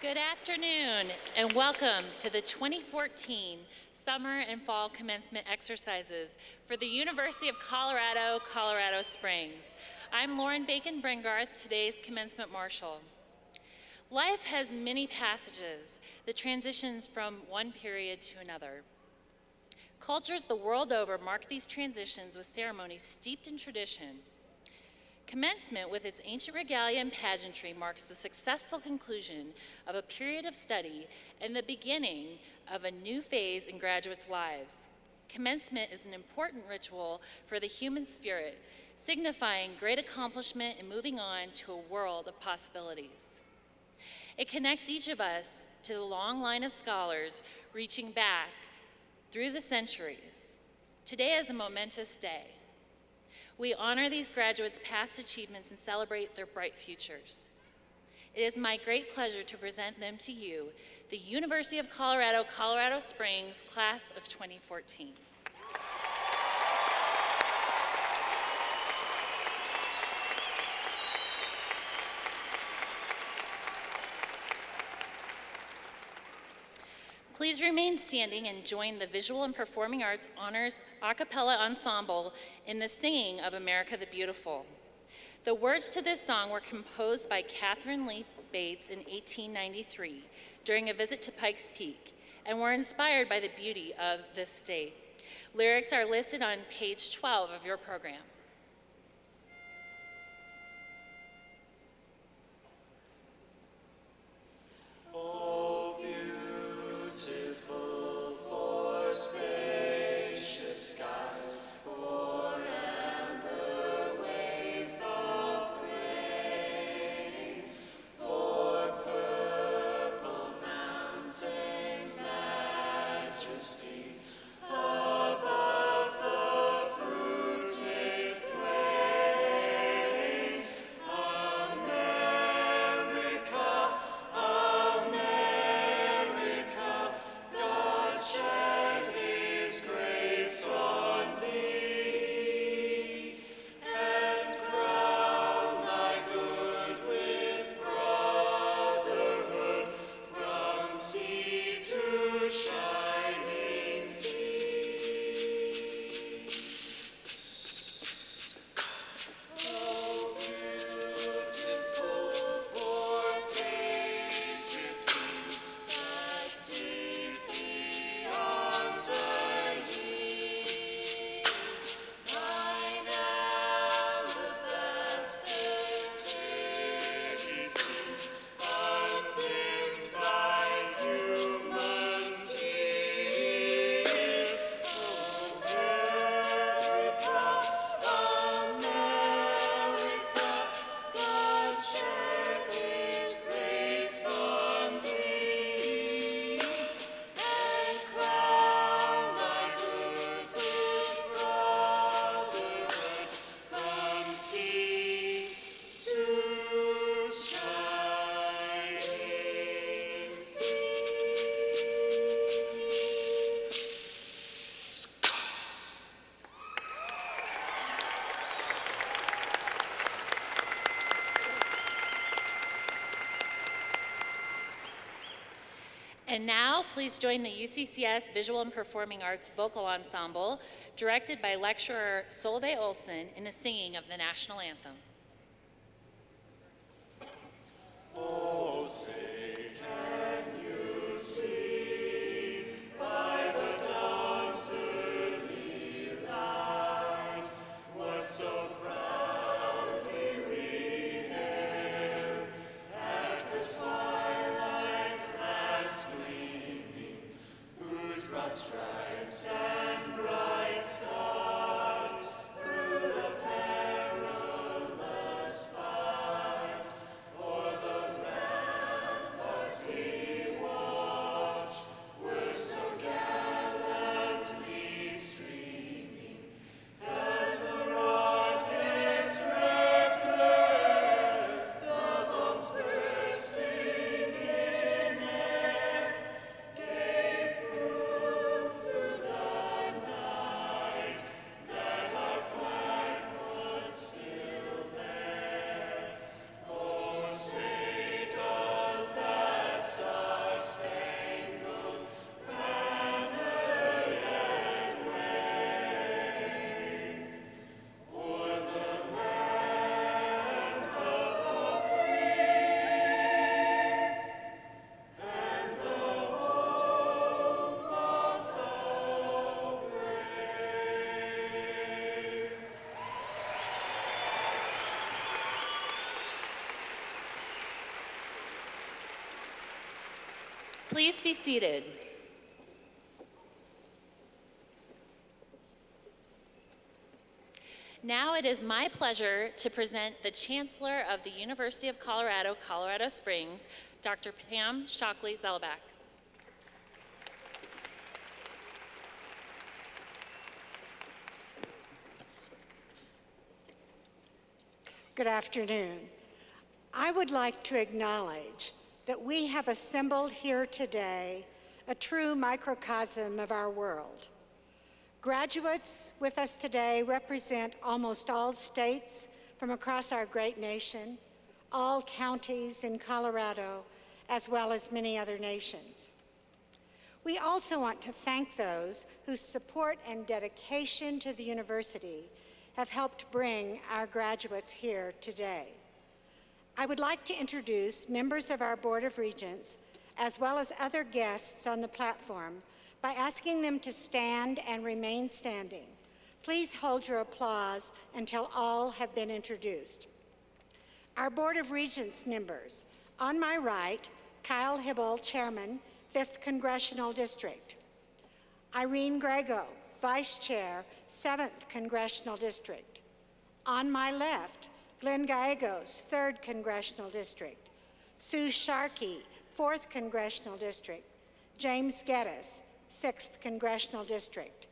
Good afternoon, and welcome to the 2014 Summer and Fall Commencement Exercises for the University of Colorado, Colorado Springs. I'm Lauren Bacon-Bringarth, today's Commencement Marshal. Life has many passages that transitions from one period to another. Cultures the world over mark these transitions with ceremonies steeped in tradition. Commencement, with its ancient regalia and pageantry, marks the successful conclusion of a period of study and the beginning of a new phase in graduates' lives. Commencement is an important ritual for the human spirit, signifying great accomplishment and moving on to a world of possibilities. It connects each of us to the long line of scholars reaching back through the centuries. Today is a momentous day. We honor these graduates' past achievements and celebrate their bright futures. It is my great pleasure to present them to you, the University of Colorado, Colorado Springs, Class of 2014. Please remain standing and join the Visual and Performing Arts Honors a cappella ensemble in the singing of America the Beautiful. The words to this song were composed by Catherine Lee Bates in 1893 during a visit to Pikes Peak and were inspired by the beauty of this state. Lyrics are listed on page 12 of your program. And now, please join the UCCS Visual and Performing Arts Vocal Ensemble, directed by lecturer Solveig Olsen, in the singing of the national anthem. Oh, say, can you see by the dawn's early light what so proudly we hailed at the twilight's last gleaming, whose broad stripes and bright stars through the perilous Please be seated. Now it is my pleasure to present the Chancellor of the University of Colorado, Colorado Springs, Dr. Pam Shockley-Zellbach. Good afternoon. I would like to acknowledge that we have assembled here today a true microcosm of our world. Graduates with us today represent almost all states from across our great nation, all counties in Colorado, as well as many other nations. We also want to thank those whose support and dedication to the university have helped bring our graduates here today. I would like to introduce members of our Board of Regents, as well as other guests on the platform, by asking them to stand and remain standing. Please hold your applause until all have been introduced. Our Board of Regents members, on my right, Kyle Hibble, Chairman, 5th Congressional District. Irene Grego, Vice Chair, 7th Congressional District. On my left, Glenn Gallegos, 3rd Congressional District. Sue Sharkey, 4th Congressional District. James Geddes, 6th Congressional District.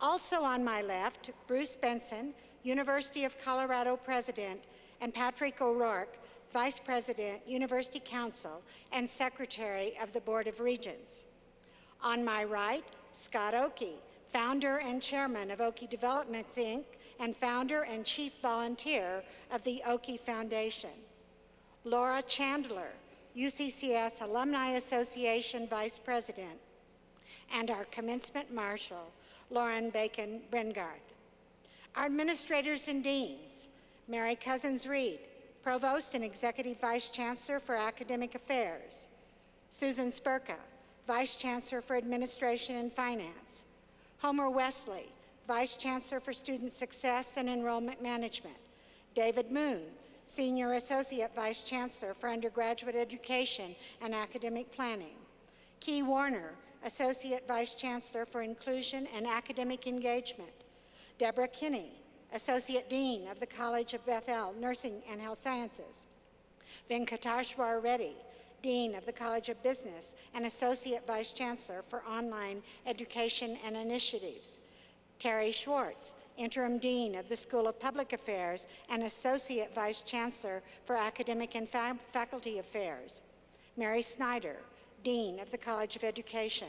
Also on my left, Bruce Benson, University of Colorado President, and Patrick O'Rourke, Vice President, University Council, and Secretary of the Board of Regents. On my right, Scott Oakey, Founder and Chairman of Oakey Developments, Inc., and Founder and Chief Volunteer of the Oakey Foundation. Laura Chandler, UCCS Alumni Association Vice President, and our Commencement Marshal, Lauren Bacon Brengarth. Our administrators and deans, Mary Cousins-Reed, Provost and Executive Vice Chancellor for Academic Affairs. Susan Spurka, Vice Chancellor for Administration and Finance. Homer Wesley, Vice Chancellor for Student Success and Enrollment Management. David Moon, Senior Associate Vice Chancellor for Undergraduate Education and Academic Planning. Key Warner, Associate Vice Chancellor for Inclusion and Academic Engagement. Deborah Kinney, Associate Dean of the College of Bethel Nursing and Health Sciences. Venkateshwar Reddy, Dean of the College of Business and Associate Vice Chancellor for Online Education and Initiatives. Terry Schwartz, Interim Dean of the School of Public Affairs and Associate Vice Chancellor for Academic and Faculty Affairs. Mary Snyder, Dean of the College of Education.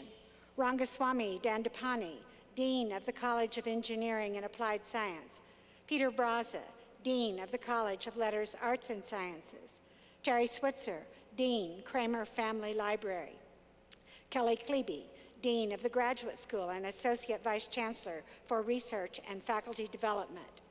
Rangaswamy Dandapani, Dean of the College of Engineering and Applied Science. Peter Braza, Dean of the College of Letters, Arts and Sciences. Terry Switzer, Dean, Kramer Family Library. Kelly Klebe, Dean of the Graduate School and Associate Vice Chancellor for Research and Faculty Development.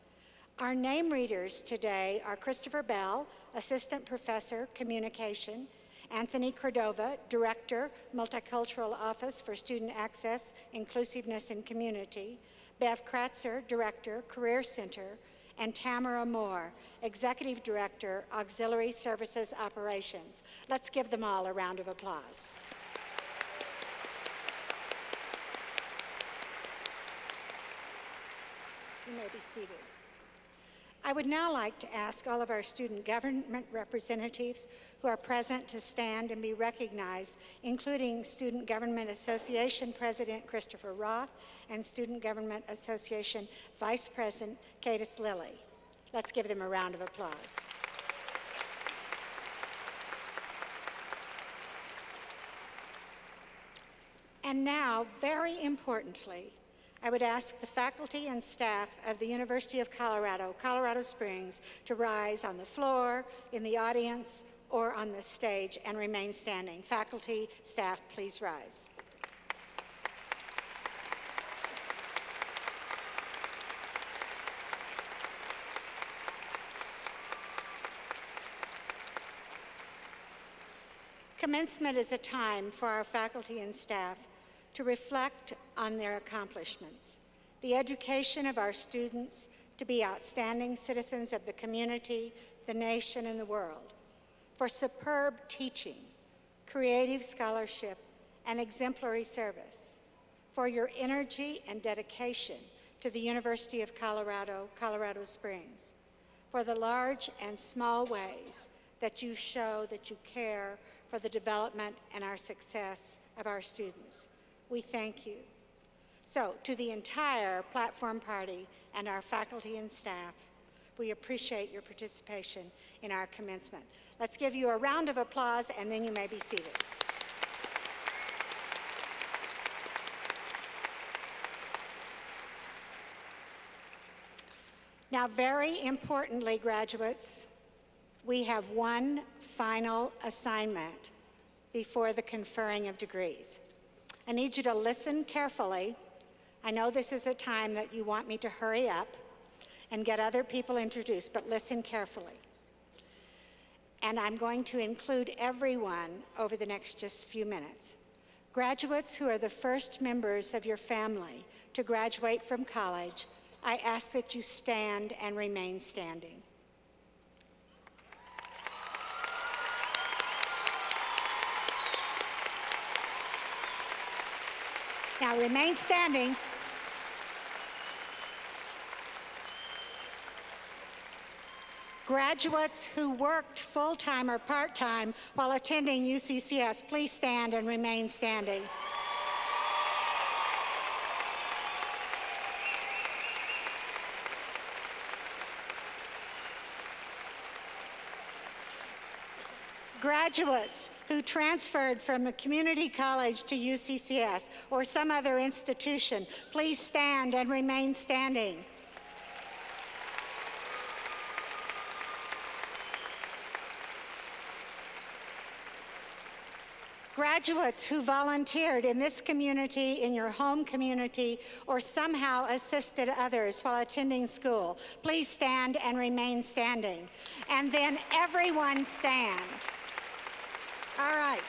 Our name readers today are Christopher Bell, Assistant Professor, Communication, Anthony Cordova, Director, Multicultural Office for Student Access, Inclusiveness and Community, Bev Kratzer, Director, Career Center, and Tamara Moore, Executive Director, Auxiliary Services Operations. Let's give them all a round of applause. You may be seated. I would now like to ask all of our student government representatives who are present to stand and be recognized, including Student Government Association President Christopher Roth and Student Government Association Vice President Cadis Lilly. Let's give them a round of applause. And now, very importantly, I would ask the faculty and staff of the University of Colorado, Colorado Springs, to rise on the floor, in the audience, or on the stage and remain standing. Faculty, staff, please rise. Commencement is a time for our faculty and staff to reflect on their accomplishments, the education of our students to be outstanding citizens of the community, the nation, and the world, for superb teaching, creative scholarship, and exemplary service, for your energy and dedication to the University of Colorado, Colorado Springs, for the large and small ways that you show that you care for the development and our success of our students. We thank you. So, to the entire platform party and our faculty and staff, we appreciate your participation in our commencement. Let's give you a round of applause, and then you may be seated. Now, very importantly, graduates, we have one final assignment before the conferring of degrees. I need you to listen carefully. I know this is a time that you want me to hurry up and get other people introduced, but listen carefully. And I'm going to include everyone over the next just few minutes. Graduates who are the first members of your family to graduate from college, I ask that you stand and remain standing. Now remain standing. Graduates who worked full-time or part-time while attending UCCS, please stand and remain standing. Graduates who transferred from a community college to UCCS or some other institution, please stand and remain standing. Graduates who volunteered in this community, in your home community, or somehow assisted others while attending school, please stand and remain standing. And then everyone stand. All right.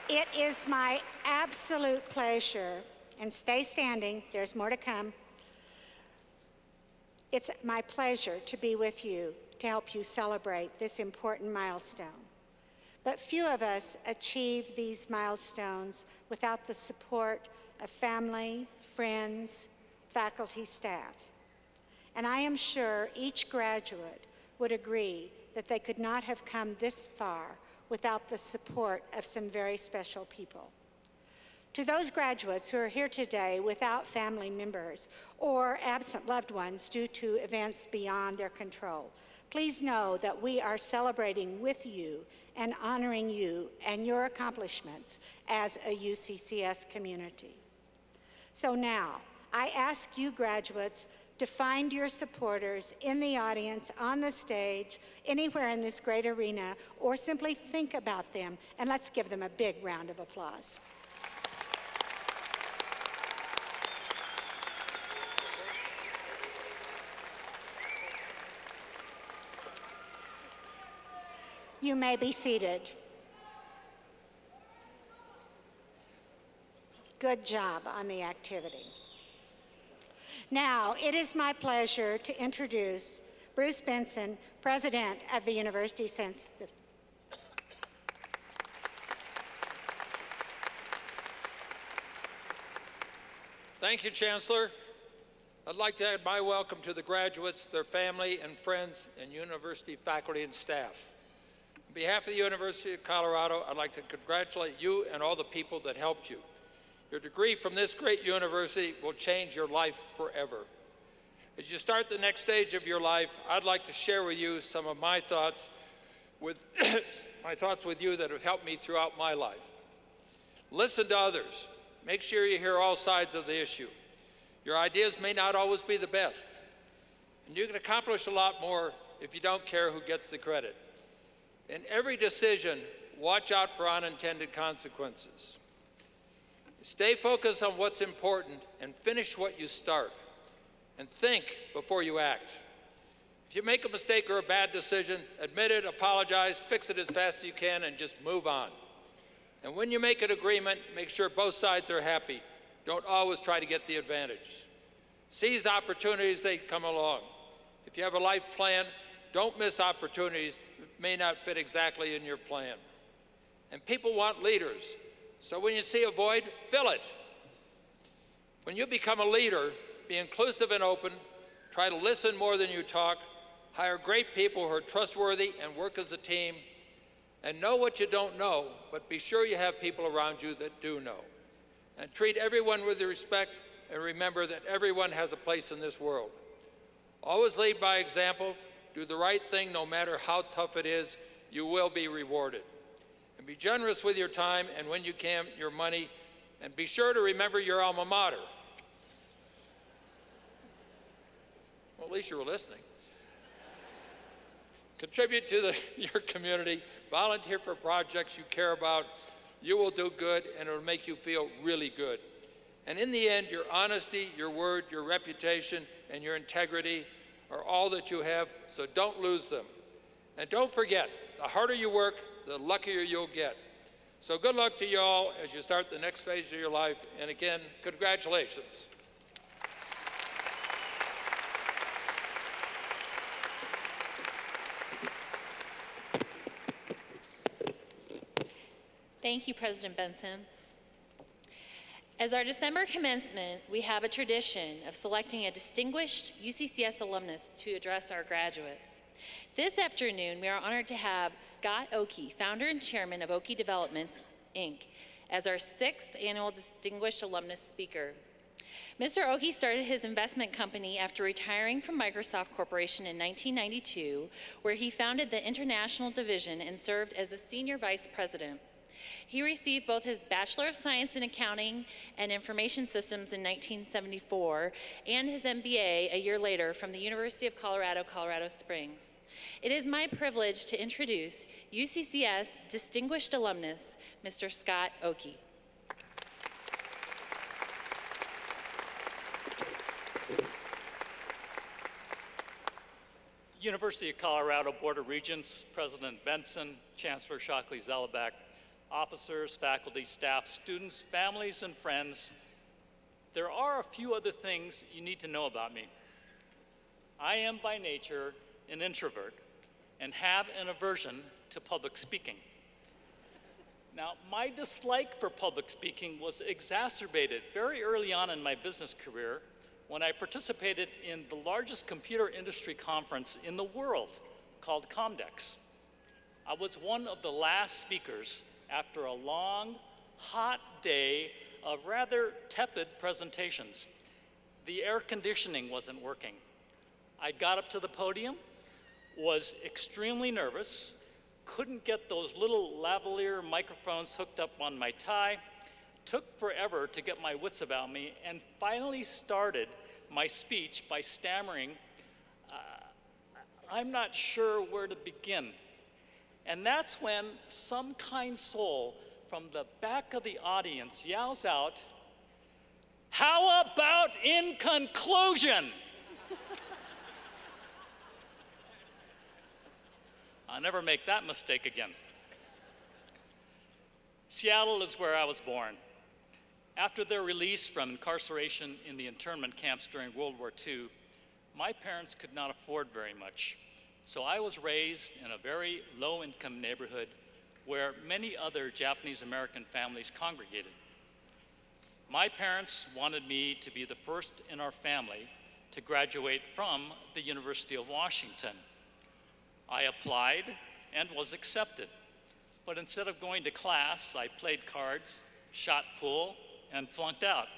It is my absolute pleasure, and stay standing, there's more to come. It's my pleasure to be with you to help you celebrate this important milestone. But few of us achieve these milestones without the support of family, friends, faculty, staff. And I am sure each graduate would agree that they could not have come this far without the support of some very special people. To those graduates who are here today without family members or absent loved ones due to events beyond their control, please know that we are celebrating with you and honoring you and your accomplishments as a UCCS community. So now, I ask you graduates to find your supporters in the audience, on the stage, anywhere in this great arena, or simply think about them, and let's give them a big round of applause. You may be seated. Good job on the activity. Now, it is my pleasure to introduce Bruce Benson, President of the University Census. Thank you, Chancellor. I'd like to add my welcome to the graduates, their family and friends, and university faculty and staff. On behalf of the University of Colorado, I'd like to congratulate you and all the people that helped you. Your degree from this great university will change your life forever. As you start the next stage of your life, I'd like to share with you some of my thoughts with you that have helped me throughout my life. Listen to others. Make sure you hear all sides of the issue. Your ideas may not always be the best, and you can accomplish a lot more if you don't care who gets the credit. In every decision, watch out for unintended consequences. Stay focused on what's important and finish what you start. And think before you act. If you make a mistake or a bad decision, admit it, apologize, fix it as fast as you can, and just move on. And when you make an agreement, make sure both sides are happy. Don't always try to get the advantage. Seize opportunities as they come along. If you have a life plan, don't miss opportunities may not fit exactly in your plan. And people want leaders. So when you see a void, fill it. When you become a leader, be inclusive and open, try to listen more than you talk, hire great people who are trustworthy and work as a team, and know what you don't know, but be sure you have people around you that do know. And treat everyone with respect, and remember that everyone has a place in this world. Always lead by example, do the right thing no matter how tough it is, you will be rewarded. And be generous with your time and when you can, your money, and be sure to remember your alma mater. Well, at least you were listening. Contribute to your community, volunteer for projects you care about. You will do good, and it will make you feel really good. And in the end, your honesty, your word, your reputation, and your integrity are all that you have, so don't lose them. And don't forget, the harder you work, the luckier you'll get. So good luck to you all as you start the next phase of your life. And again, congratulations. Thank you, President Benson. As our December commencement, we have a tradition of selecting a distinguished UCCS alumnus to address our graduates. This afternoon, we are honored to have Scott Oakey, founder and chairman of Oakey Developments, Inc., as our 6th annual distinguished alumnus speaker. Mr. Oakey started his investment company after retiring from Microsoft Corporation in 1992, where he founded the international division and served as a senior vice president. He received both his Bachelor of Science in Accounting and Information Systems in 1974 and his MBA a year later from the University of Colorado, Colorado Springs. It is my privilege to introduce UCCS Distinguished Alumnus, Mr. Scott Oakey. University of Colorado Board of Regents, President Benson, Chancellor Shockley-Zellebach, officers, faculty, staff, students, families, and friends, there are a few other things you need to know about me. I am by nature an introvert and have an aversion to public speaking. Now, my dislike for public speaking was exacerbated very early on in my business career when I participated in the largest computer industry conference in the world called Comdex. I was one of the last speakers after a long, hot day of rather tepid presentations. The air conditioning wasn't working. I got up to the podium, was extremely nervous, couldn't get those little lavalier microphones hooked up on my tie, took forever to get my wits about me, and finally started my speech by stammering, I'm not sure where to begin. And that's when some kind soul from the back of the audience yells out, "How about in conclusion?" I'll never make that mistake again. Seattle is where I was born. After their release from incarceration in the internment camps during World War II, my parents could not afford very much. So I was raised in a very low-income neighborhood where many other Japanese American families congregated. My parents wanted me to be the first in our family to graduate from the University of Washington. I applied and was accepted, but instead of going to class, I played cards, shot pool, and flunked out.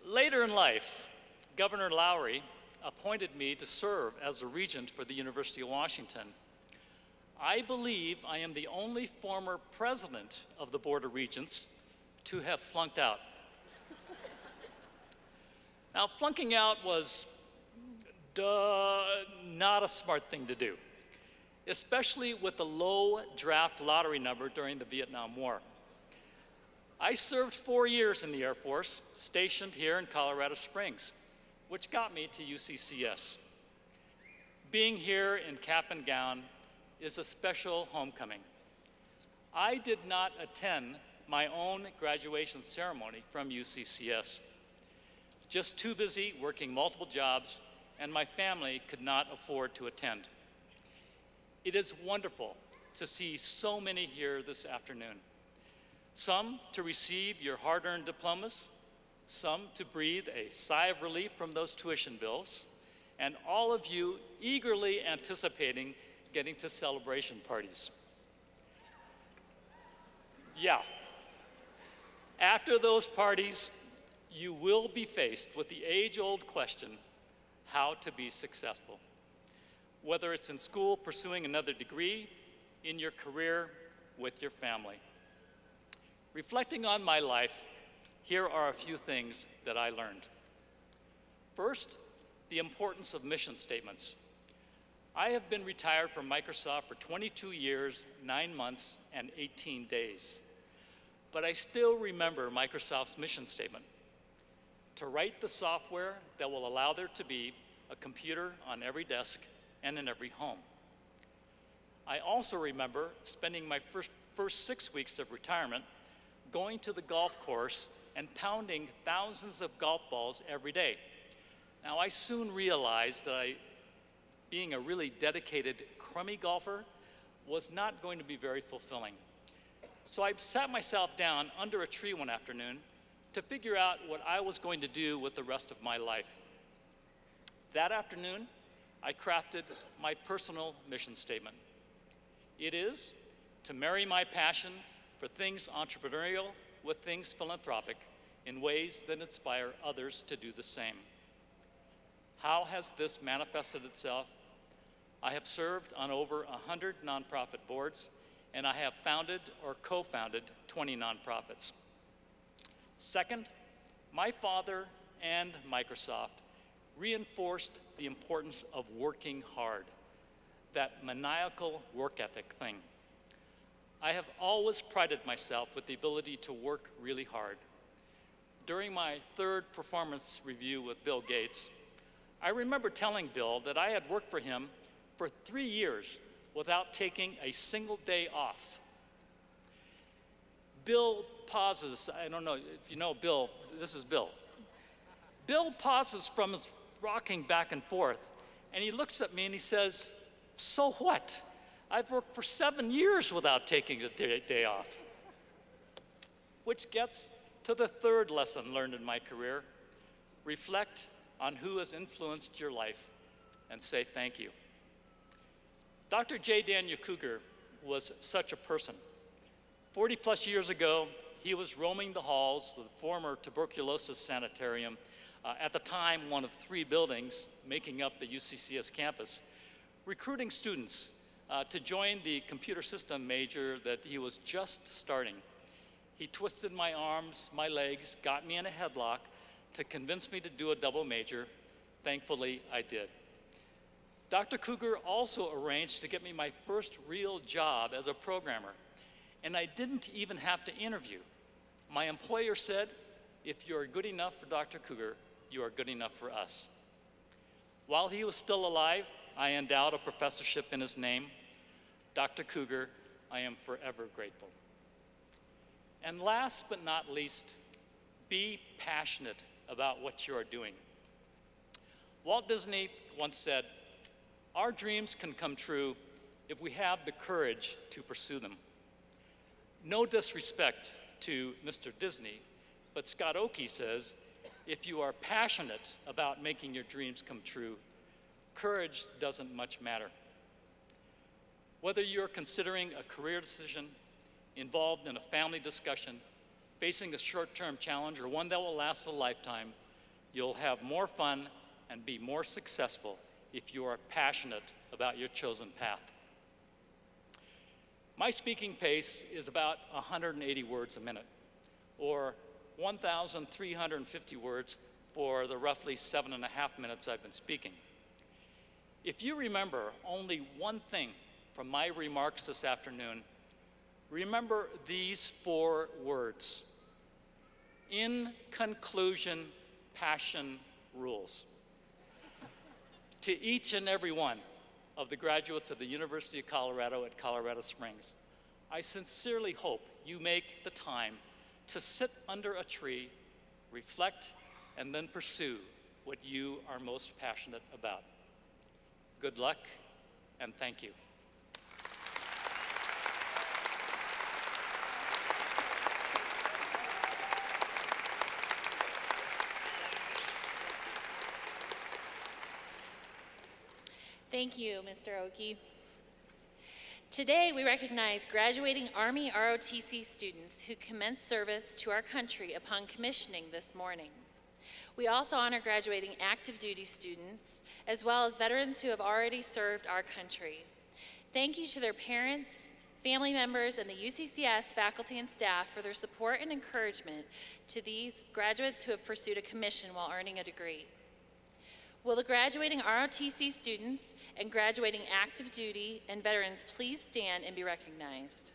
Later in life, Governor Lowry appointed me to serve as a regent for the University of Washington. I believe I am the only former president of the Board of Regents to have flunked out. Now, flunking out was not a smart thing to do, especially with the low draft lottery number during the Vietnam War. I served 4 years in the Air Force, stationed here in Colorado Springs, which got me to UCCS. Being here in cap and gown is a special homecoming. I did not attend my own graduation ceremony from UCCS. Just too busy working multiple jobs, and my family could not afford to attend. It is wonderful to see so many here this afternoon. Some to receive your hard-earned diplomas, some to breathe a sigh of relief from those tuition bills, and all of you eagerly anticipating getting to celebration parties. Yeah. After those parties, you will be faced with the age-old question, how to be successful. Whether it's in school pursuing another degree, in your career, with your family. Reflecting on my life, here are a few things that I learned. First, the importance of mission statements. I have been retired from Microsoft for 22 years, 9 months, and 18 days. But I still remember Microsoft's mission statement: to write the software that will allow there to be a computer on every desk and in every home. I also remember spending my first 6 weeks of retirement going to the golf course and pounding thousands of golf balls every day. Now, I soon realized that being a really dedicated, crummy golfer was not going to be very fulfilling. So I sat myself down under a tree one afternoon to figure out what I was going to do with the rest of my life. That afternoon, I crafted my personal mission statement. It is to marry my passion for things entrepreneurial with things philanthropic in ways that inspire others to do the same. How has this manifested itself? I have served on over 100 nonprofit boards, and I have founded or co-founded 20 nonprofits. Second, my father and Microsoft reinforced the importance of working hard, that maniacal work ethic thing. I have always prided myself with the ability to work really hard. During my third performance review with Bill Gates, I remember telling Bill that I had worked for him for 3 years without taking a single day off. Bill pauses. I don't know if you know Bill. This is Bill. Bill pauses from his rocking back and forth, and he looks at me and he says, "So what? I've worked for 7 years without taking a day off." Which gets to the third lesson learned in my career. Reflect on who has influenced your life and say thank you. Dr. J. Daniel Cougar was such a person. 40 plus years ago, he was roaming the halls of the former tuberculosis sanitarium, at the time one of 3 buildings making up the UCCS campus, recruiting students to join the computer system major that he was just starting. He twisted my arms, my legs, got me in a headlock to convince me to do a double major. Thankfully, I did. Dr. Cougar also arranged to get me my first real job as a programmer, and I didn't even have to interview. My employer said, "If you're good enough for Dr. Cougar, you are good enough for us." While he was still alive, I endowed a professorship in his name. Dr. Cougar, I am forever grateful. And last but not least, be passionate about what you are doing. Walt Disney once said, "Our dreams can come true if we have the courage to pursue them." No disrespect to Mr. Disney, but Scott Oakey says, if you are passionate about making your dreams come true, courage doesn't much matter. Whether you're considering a career decision, involved in a family discussion, facing a short-term challenge, or one that will last a lifetime, you'll have more fun and be more successful if you are passionate about your chosen path. My speaking pace is about 180 words a minute, or 1,350 words for the roughly 7.5 minutes I've been speaking. If you remember only one thing from my remarks this afternoon, remember these 4 words. In conclusion, passion rules. To each and every one of the graduates of the University of Colorado at Colorado Springs, I sincerely hope you make the time to sit under a tree, reflect, and then pursue what you are most passionate about. Good luck, and thank you. Thank you, Mr. Oki. Today, we recognize graduating Army ROTC students who commenced service to our country upon commissioning this morning. We also honor graduating active duty students, as well as veterans who have already served our country. Thank you to their parents, family members, and the UCCS faculty and staff for their support and encouragement to these graduates who have pursued a commission while earning a degree. Will the graduating ROTC students and graduating active duty and veterans please stand and be recognized?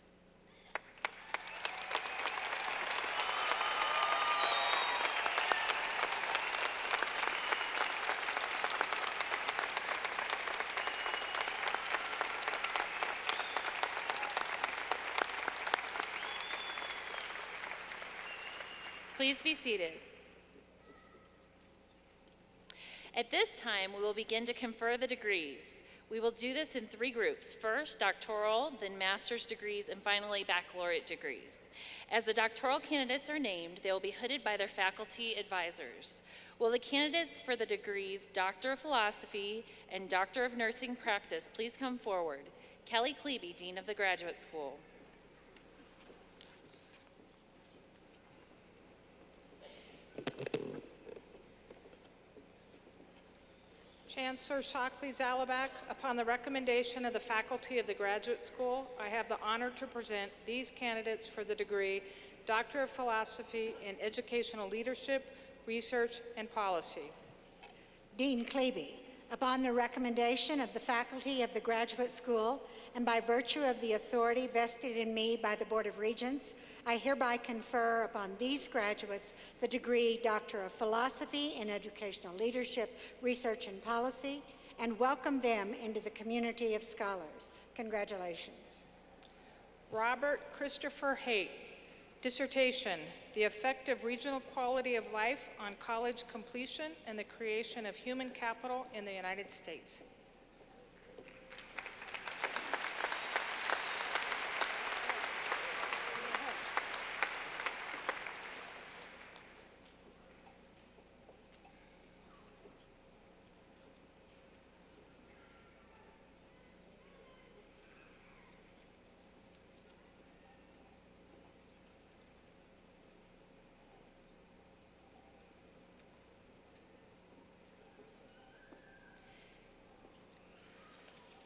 Please be seated. At this time, we will begin to confer the degrees. We will do this in 3 groups. First, doctoral, then master's degrees, and finally, baccalaureate degrees. As the doctoral candidates are named, they will be hooded by their faculty advisors. Will the candidates for the degrees Doctor of Philosophy and Doctor of Nursing Practice please come forward? Kelly Klebe, Dean of the Graduate School. Chancellor Shockley Zalabak, upon the recommendation of the faculty of the Graduate School, I have the honor to present these candidates for the degree Doctor of Philosophy in Educational Leadership, Research, and Policy. Dean Klebe, upon the recommendation of the faculty of the Graduate School and by virtue of the authority vested in me by the Board of Regents, I hereby confer upon these graduates the degree Doctor of Philosophy in Educational Leadership, Research, and Policy, and welcome them into the community of scholars. Congratulations. Robert Christopher Haight, dissertation, The Effect of Regional Quality of Life on College Completion and the Creation of Human Capital in the United States.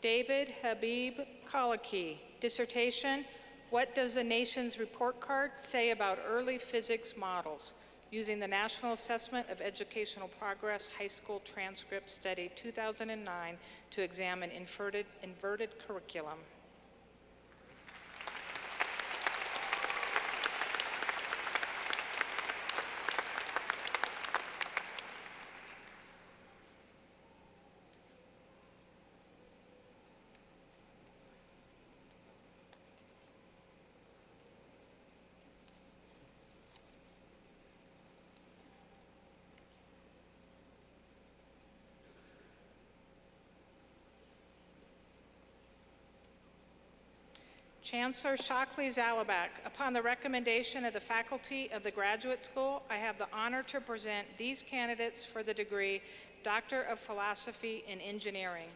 David Habib Kalaki, dissertation, What Does the Nation's Report Card Say About Early Physics Models? Using the National Assessment of Educational Progress High School Transcript Study 2009 to examine inverted curriculum. Chancellor Shockley Zalabak, upon the recommendation of the faculty of the Graduate School, I have the honor to present these candidates for the degree Doctor of Philosophy in Engineering.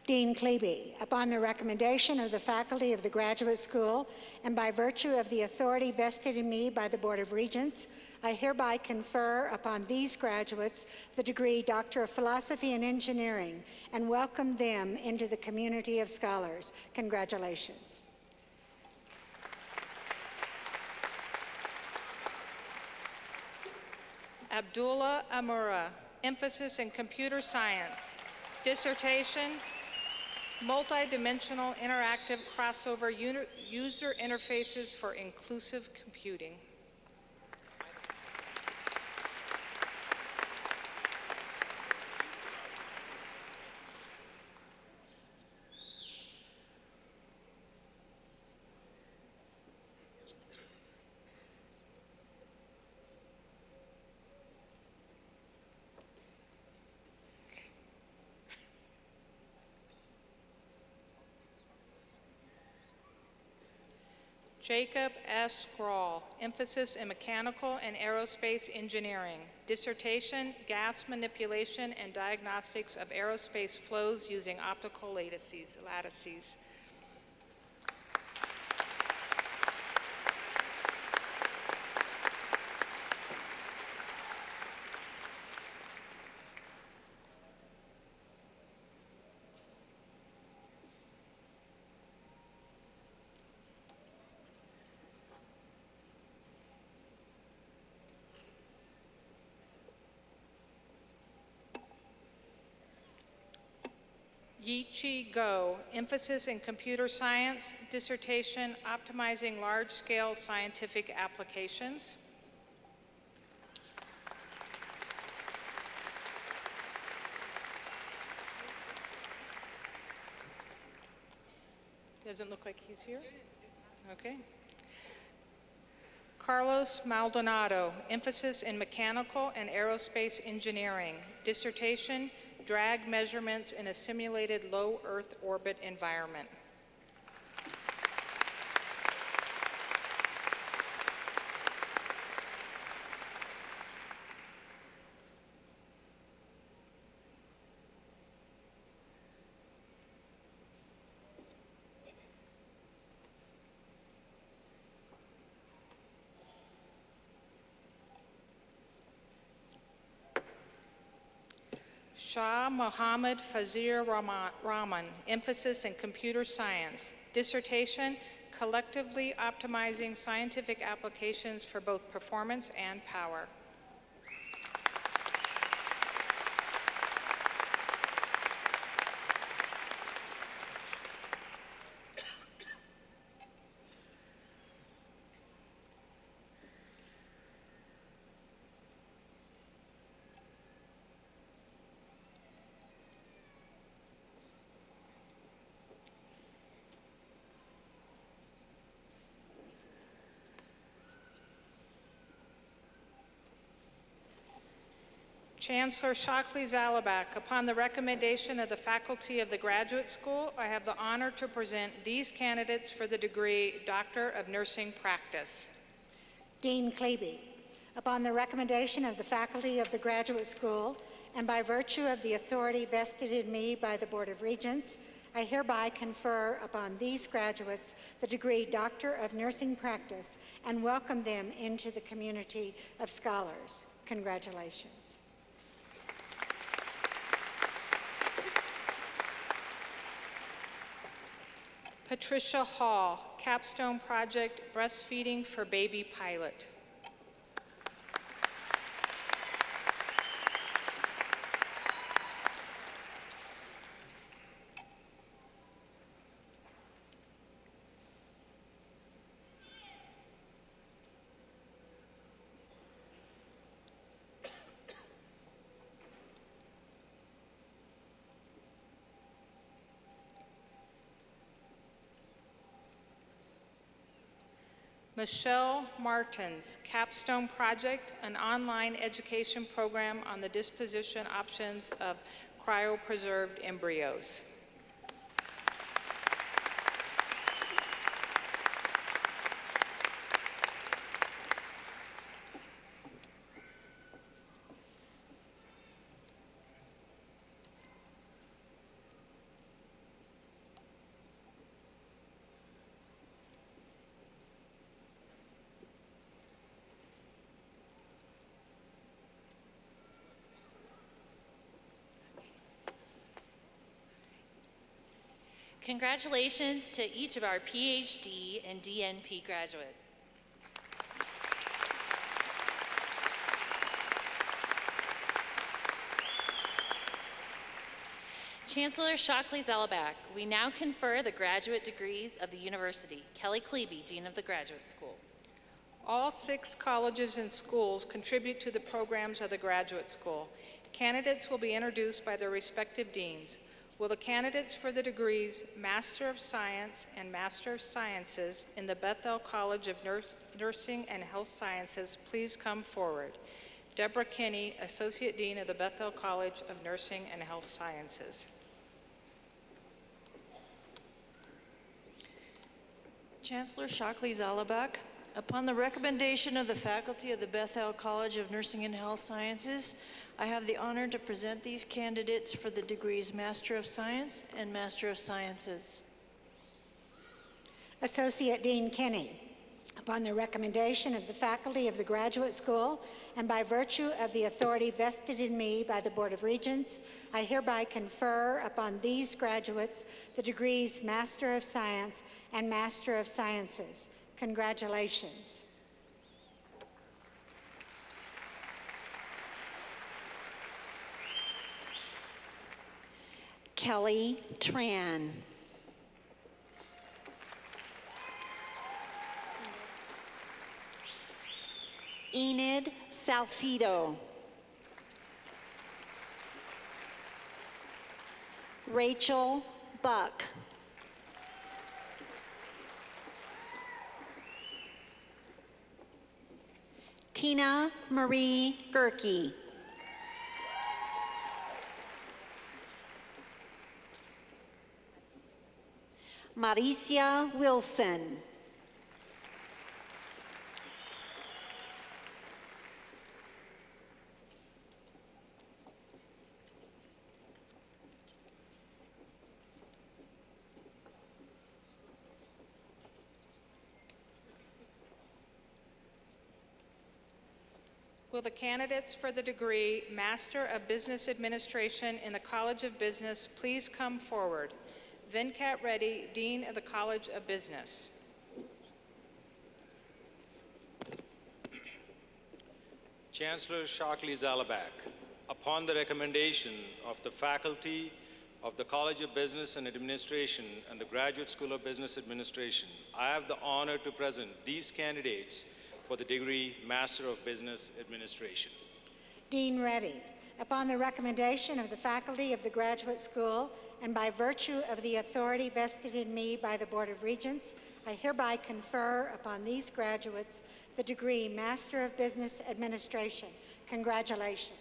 Dean Klebe, upon the recommendation of the faculty of the Graduate School and by virtue of the authority vested in me by the Board of Regents, I hereby confer upon these graduates the degree Doctor of Philosophy in Engineering and welcome them into the community of scholars. Congratulations. Abdullah Amura, emphasis in computer science, dissertation, multi-dimensional interactive crossover user interfaces for inclusive computing. Jacob S. Grawl, emphasis in mechanical and aerospace engineering. Dissertation, gas manipulation and diagnostics of aerospace flows using optical lattices. Yi-Chi Go, emphasis in computer science, dissertation, optimizing large-scale scientific applications. Doesn't look like he's here. Okay. Carlos Maldonado, emphasis in mechanical and aerospace engineering, dissertation, drag measurements in a simulated low Earth orbit environment. Shah Mohammad Fazir Rahman, emphasis in computer science, dissertation, collectively optimizing scientific applications for both performance and power. Chancellor Shockley Zalabak, upon the recommendation of the faculty of the Graduate School, I have the honor to present these candidates for the degree Doctor of Nursing Practice. Dean Klebe, upon the recommendation of the faculty of the Graduate School, and by virtue of the authority vested in me by the Board of Regents, I hereby confer upon these graduates the degree Doctor of Nursing Practice and welcome them into the community of scholars. Congratulations. Patricia Hall, Capstone Project, Breastfeeding for Baby Pilot. Michelle Martins, Capstone Project, an online education program on the disposition options of cryopreserved embryos. Congratulations to each of our PhD and DNP graduates. Chancellor Shockley Zalabak, we now confer the graduate degrees of the university. Kelly Klebe, Dean of the Graduate School. All 6 colleges and schools contribute to the programs of the Graduate School. Candidates will be introduced by their respective deans. Will the candidates for the degrees Master of Science and Master of Sciences in the Bethel College of Nursing and Health Sciences please come forward? Deborah Kinney, Associate Dean of the Bethel College of Nursing and Health Sciences. Chancellor Shockley Zalabak, upon the recommendation of the faculty of the Bethel College of Nursing and Health Sciences, I have the honor to present these candidates for the degrees Master of Science and Master of Sciences. Associate Dean Kinney, upon the recommendation of the faculty of the Graduate School and by virtue of the authority vested in me by the Board of Regents, I hereby confer upon these graduates the degrees Master of Science and Master of Sciences. Congratulations. Kelly Tran. Enid Salcido. Rachel Buck. Tina Marie Gerke. Maricia Wilson. Will the candidates for the degree Master of Business Administration in the College of Business please come forward? Venkat Reddy, Dean of the College of Business. Chancellor Shockley Zalabak, upon the recommendation of the faculty of the College of Business and Administration and the Graduate School of Business Administration, I have the honor to present these candidates for the degree Master of Business Administration. Dean Reddy, upon the recommendation of the faculty of the Graduate School and by virtue of the authority vested in me by the Board of Regents, I hereby confer upon these graduates the degree Master of Business Administration. Congratulations.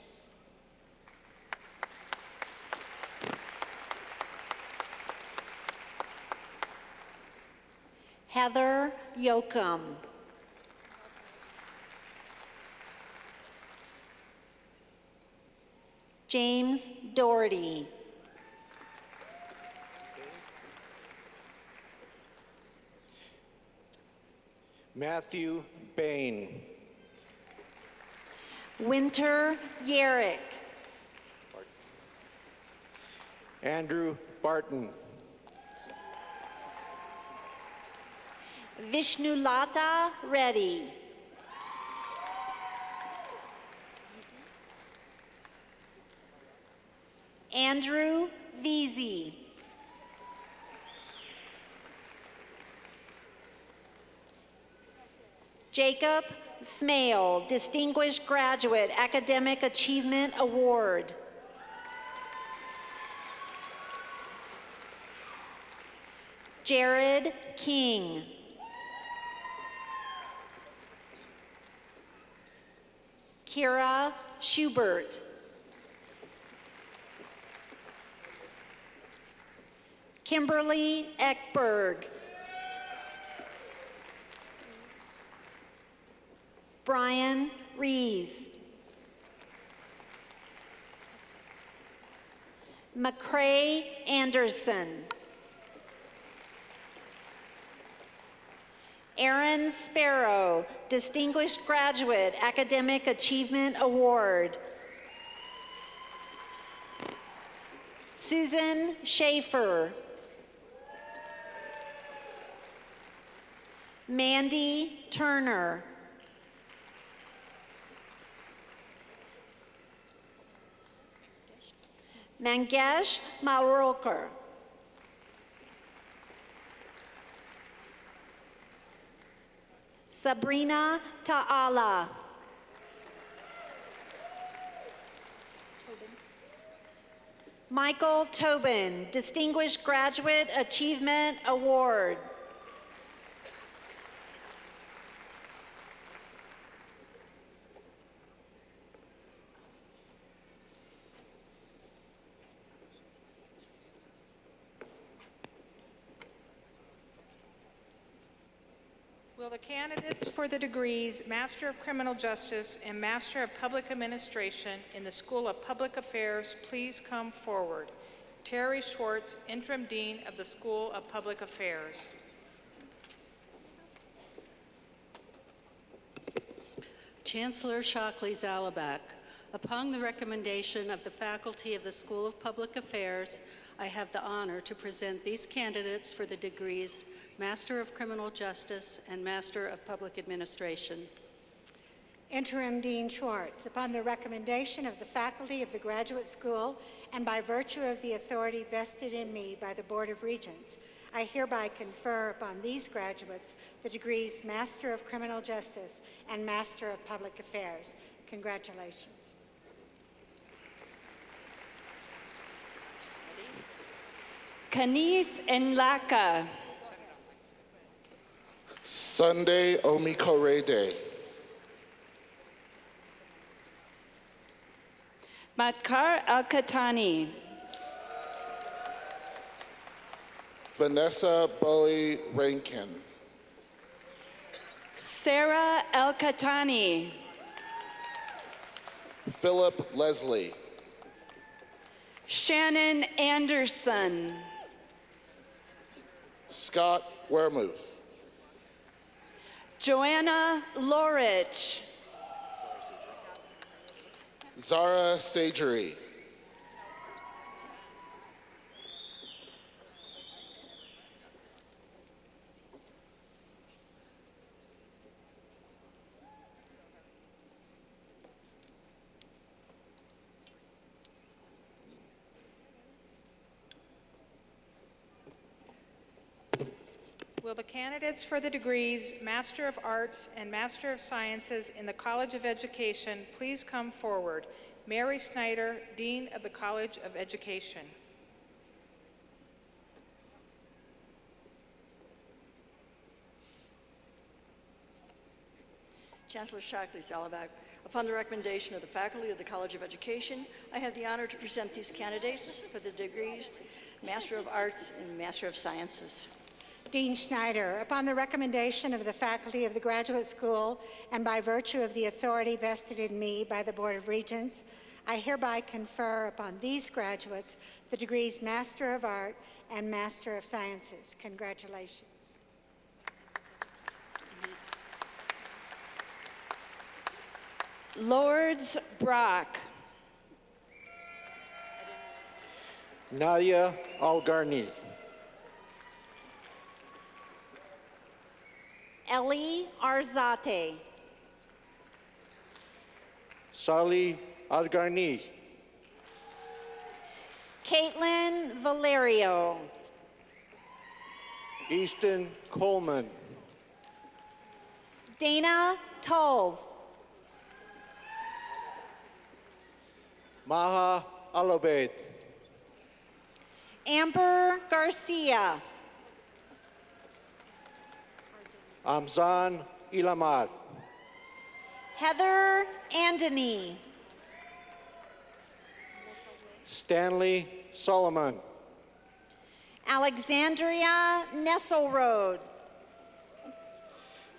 Heather Yoakum. James Doherty. Matthew Bain. Winter Yerrick. Andrew Barton. Vishnulata Reddy. Andrew Veazey. Jacob Smale, Distinguished Graduate Academic Achievement Award. Jared King. Kira Schubert. Kimberly Eckberg. Brian Rees. McCrae Anderson. Aaron Sparrow, Distinguished Graduate Academic Achievement Award. Susan Schaefer. Mandy Turner. Mangesh Malrokar. Sabrina Ta'ala. Michael Tobin, Distinguished Graduate Achievement Award. Will the candidates for the degrees Master of Criminal Justice and Master of Public Administration in the School of Public Affairs please come forward? Terry Schwartz, Interim Dean of the School of Public Affairs. Chancellor Shockley Zalabak, upon the recommendation of the faculty of the School of Public Affairs, I have the honor to present these candidates for the degrees Master of Criminal Justice and Master of Public Administration. Interim Dean Schwartz, upon the recommendation of the faculty of the Graduate School and by virtue of the authority vested in me by the Board of Regents, I hereby confer upon these graduates the degrees Master of Criminal Justice and Master of Public Affairs. Congratulations. Kanis Nlaka. Sunday Omikorede. Matkar Al-Katani. Vanessa Bowie Rankin. Sarah El-Katani. Philip Leslie. Shannon Anderson. Scott Wermuth. Joanna Lorich. Zara Sagery. Will the candidates for the degrees Master of Arts and Master of Sciences in the College of Education please come forward? Mary Snyder, Dean of the College of Education. Chancellor Shockley Zalabak, upon the recommendation of the faculty of the College of Education, I have the honor to present these candidates for the degrees Master of Arts and Master of Sciences. Dean Snyder, upon the recommendation of the faculty of the Graduate School and by virtue of the authority vested in me by the Board of Regents, I hereby confer upon these graduates the degrees Master of Art and Master of Sciences. Congratulations. Lords Brock. Nadia Algarni. Ellie Arzate. Sali Algarni. Caitlin Valerio. Easton Coleman. Dana Tulls. Maha Alobed. Amber Garcia. Amzan Ilamar. Heather Andony. Stanley Solomon. Alexandria Nesselrode.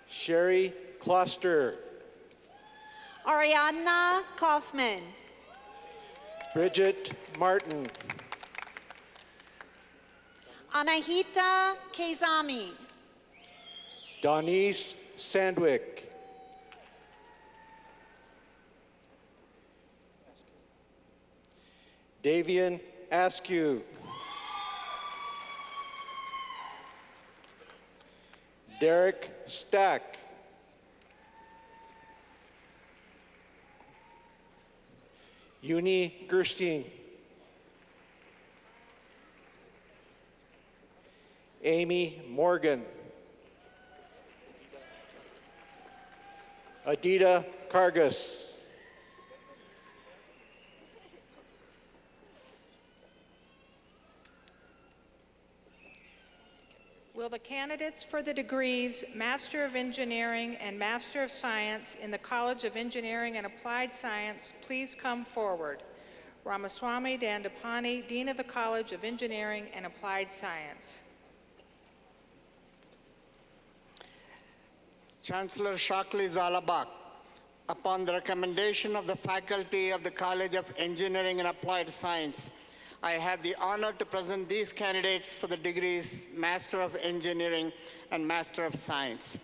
Sherry Kloster. Ariadna Kaufman. Bridget Martin. Anahita Kezami. Donise Sandwick. Davian Askew. Derek Stack. Uni Gerstein. Amy Morgan. Adita Kargas. Will the candidates for the degrees Master of Engineering and Master of Science in the College of Engineering and Applied Science please come forward? Ramaswamy Dandapani, Dean of the College of Engineering and Applied Science. Chancellor Shockley Zalabak, upon the recommendation of the faculty of the College of Engineering and Applied Science, I have the honor to present these candidates for the degrees Master of Engineering and Master of Science.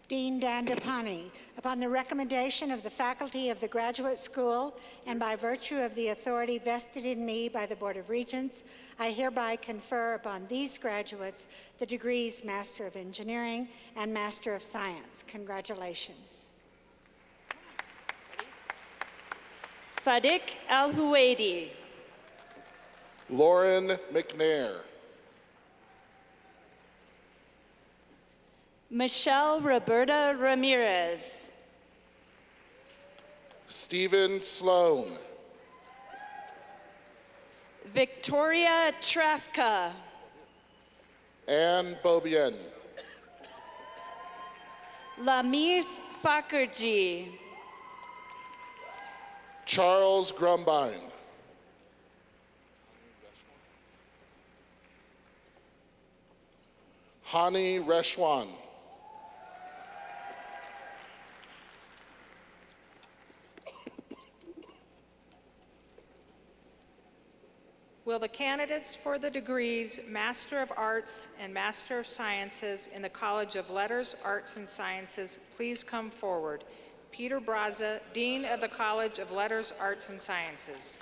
Dean Dandapani, upon the recommendation of the faculty of the Graduate School and by virtue of the authority vested in me by the Board of Regents, I hereby confer upon these graduates the degrees Master of Engineering and Master of Science. Congratulations. Sadiq Al-Huwaidi. Lauren McNair. Michelle Roberta Ramirez. Stephen Sloan. Victoria Trafka. Anne Bobien. Lamis Fakerji. Charles Grumbine. Hani Reshwan. Will the candidates for the degrees Master of Arts and Master of Sciences in the College of Letters, Arts, and Sciences please come forward? Peter Braza, Dean of the College of Letters, Arts, and Sciences.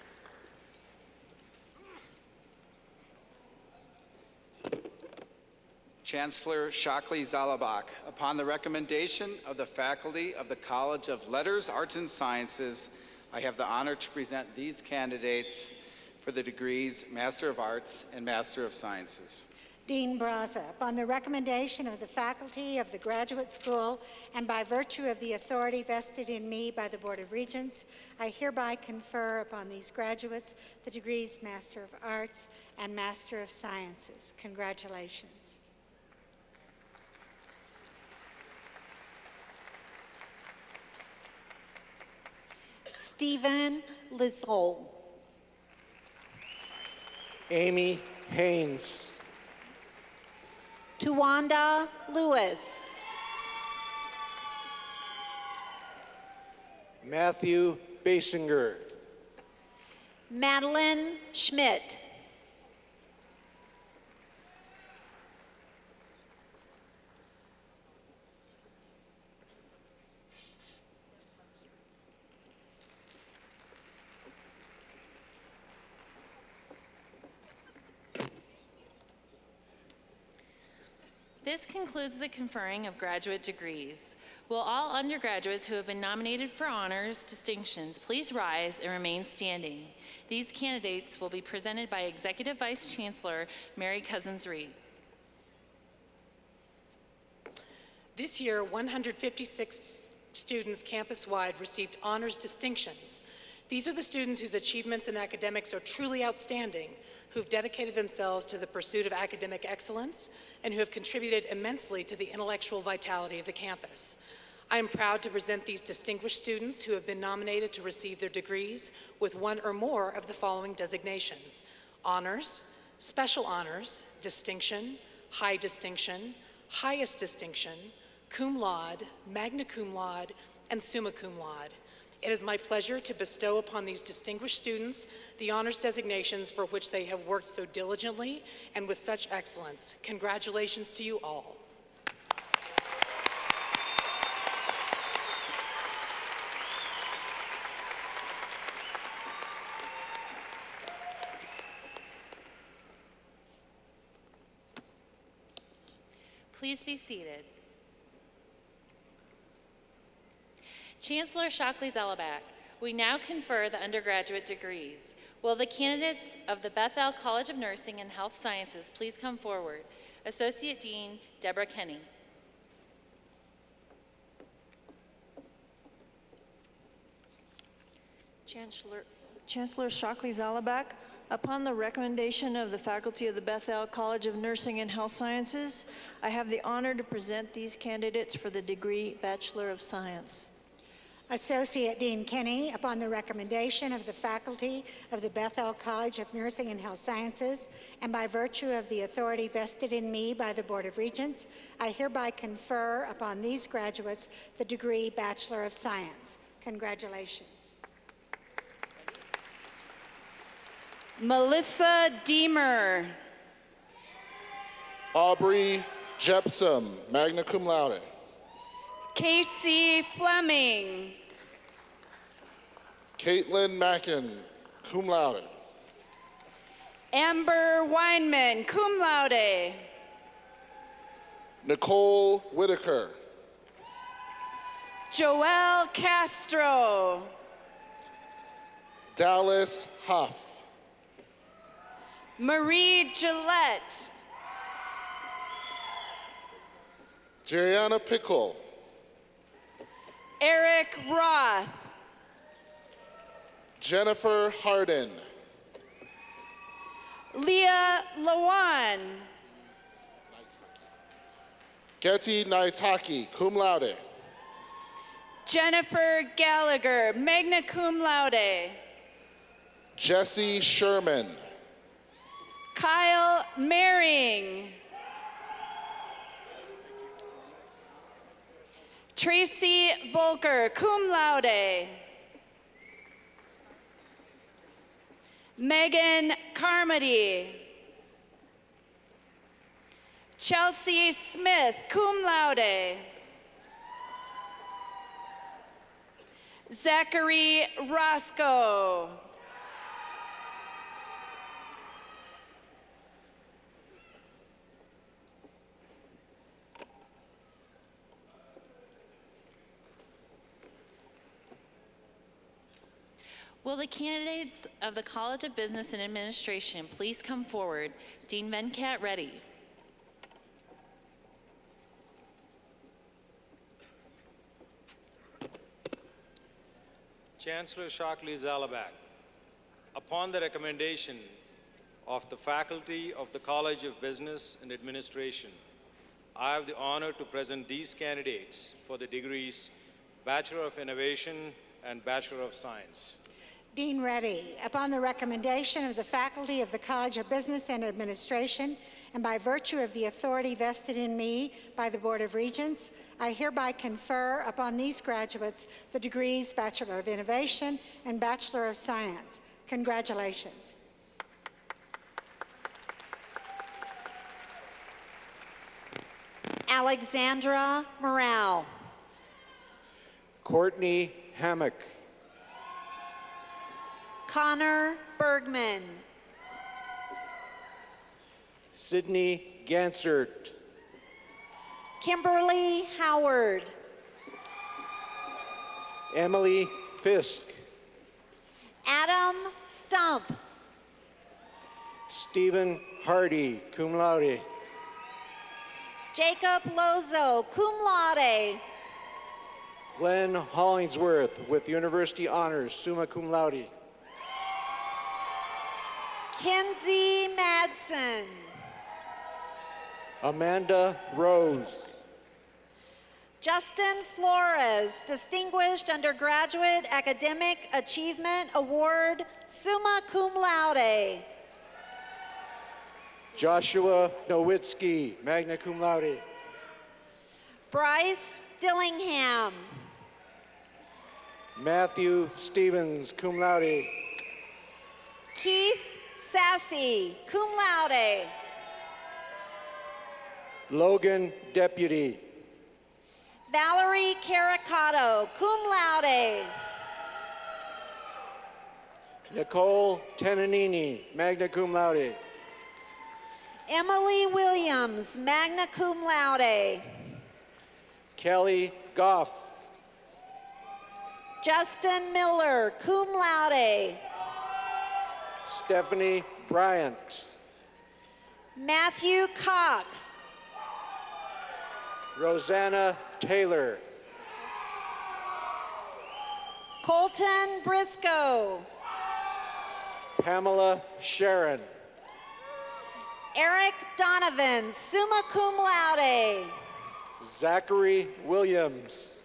Chancellor Shockley Zalabak, upon the recommendation of the faculty of the College of Letters, Arts, and Sciences, I have the honor to present these candidates for the degrees Master of Arts and Master of Sciences. Dean Braza, upon the recommendation of the faculty of the Graduate School and by virtue of the authority vested in me by the Board of Regents, I hereby confer upon these graduates the degrees Master of Arts and Master of Sciences. Congratulations. Stephen Lizol. Amy Haynes. Tuwanda Lewis. Matthew Basinger. Madeline Schmidt. This concludes the conferring of graduate degrees. Will all undergraduates who have been nominated for honors distinctions please rise and remain standing? These candidates will be presented by Executive Vice Chancellor Mary Couzens-Reed. This year, 156 students campus-wide received honors distinctions. These are the students whose achievements in academics are truly outstanding, who've dedicated themselves to the pursuit of academic excellence, and who have contributed immensely to the intellectual vitality of the campus. I am proud to present these distinguished students who have been nominated to receive their degrees with one or more of the following designations: honors, special honors, distinction, high distinction, highest distinction, cum laude, magna cum laude, and summa cum laude. It is my pleasure to bestow upon these distinguished students the honors designations for which they have worked so diligently and with such excellence. Congratulations to you all. Please be seated. Chancellor Shockley Zalabak, we now confer the undergraduate degrees. Will the candidates of the Bethel College of Nursing and Health Sciences please come forward? Associate Dean Deborah Kenny. Chancellor Shockley Zalabak, upon the recommendation of the faculty of the Bethel College of Nursing and Health Sciences, I have the honor to present these candidates for the degree Bachelor of Science. Associate Dean Kinney, upon the recommendation of the faculty of the Bethel College of Nursing and Health Sciences, and by virtue of the authority vested in me by the Board of Regents, I hereby confer upon these graduates the degree Bachelor of Science. Congratulations. Melissa Deemer. Aubrey Jepsum, magna cum laude. Casey Fleming. Caitlin Mackin, cum laude. Amber Weinman, cum laude. Nicole Whitaker. Joelle Castro. Dallas Huff. Marie Gillette. Jeriana Pickle. Eric Roth. Jennifer Harden. Leah Lawan. Getty Naitaki, cum laude. Jennifer Gallagher, magna cum laude. Jesse Sherman. Kyle Maring. Tracy Volker, cum laude. Megan Carmody. Chelsea Smith, cum laude. Zachary Roscoe. Will the candidates of the College of Business and Administration please come forward? Dean Venkat Reddy. Chancellor Shockley Zalabak, upon the recommendation of the faculty of the College of Business and Administration, I have the honor to present these candidates for the degrees Bachelor of Innovation and Bachelor of Science. Dean Reddy, upon the recommendation of the faculty of the College of Business and Administration, and by virtue of the authority vested in me by the Board of Regents, I hereby confer upon these graduates the degrees Bachelor of Innovation and Bachelor of Science. Congratulations. Alexandra Morale. Courtney Hammock. Connor Bergman. Sydney Gansert. Kimberly Howard. Emily Fisk. Adam Stump. Stephen Hardy, cum laude. Jacob Lozo, cum laude. Glenn Hollingsworth with University Honors, summa cum laude. Kenzie Madsen. Amanda Rose. Justin Flores, Distinguished Undergraduate Academic Achievement Award, summa cum laude. Joshua Nowitzki, magna cum laude. Bryce Dillingham. Matthew Stevens, cum laude. Keith Sassy, cum laude. Logan Deputy. Valerie Caricato, cum laude. Nicole Tenanini, magna cum laude. Emily Williams, magna cum laude. Kelly Goff. Justin Miller, cum laude. Stephanie Bryant. Matthew Cox. Rosanna Taylor. Colton Briscoe. Pamela Sharon. Eric Donovan, summa cum laude. Zachary Williams.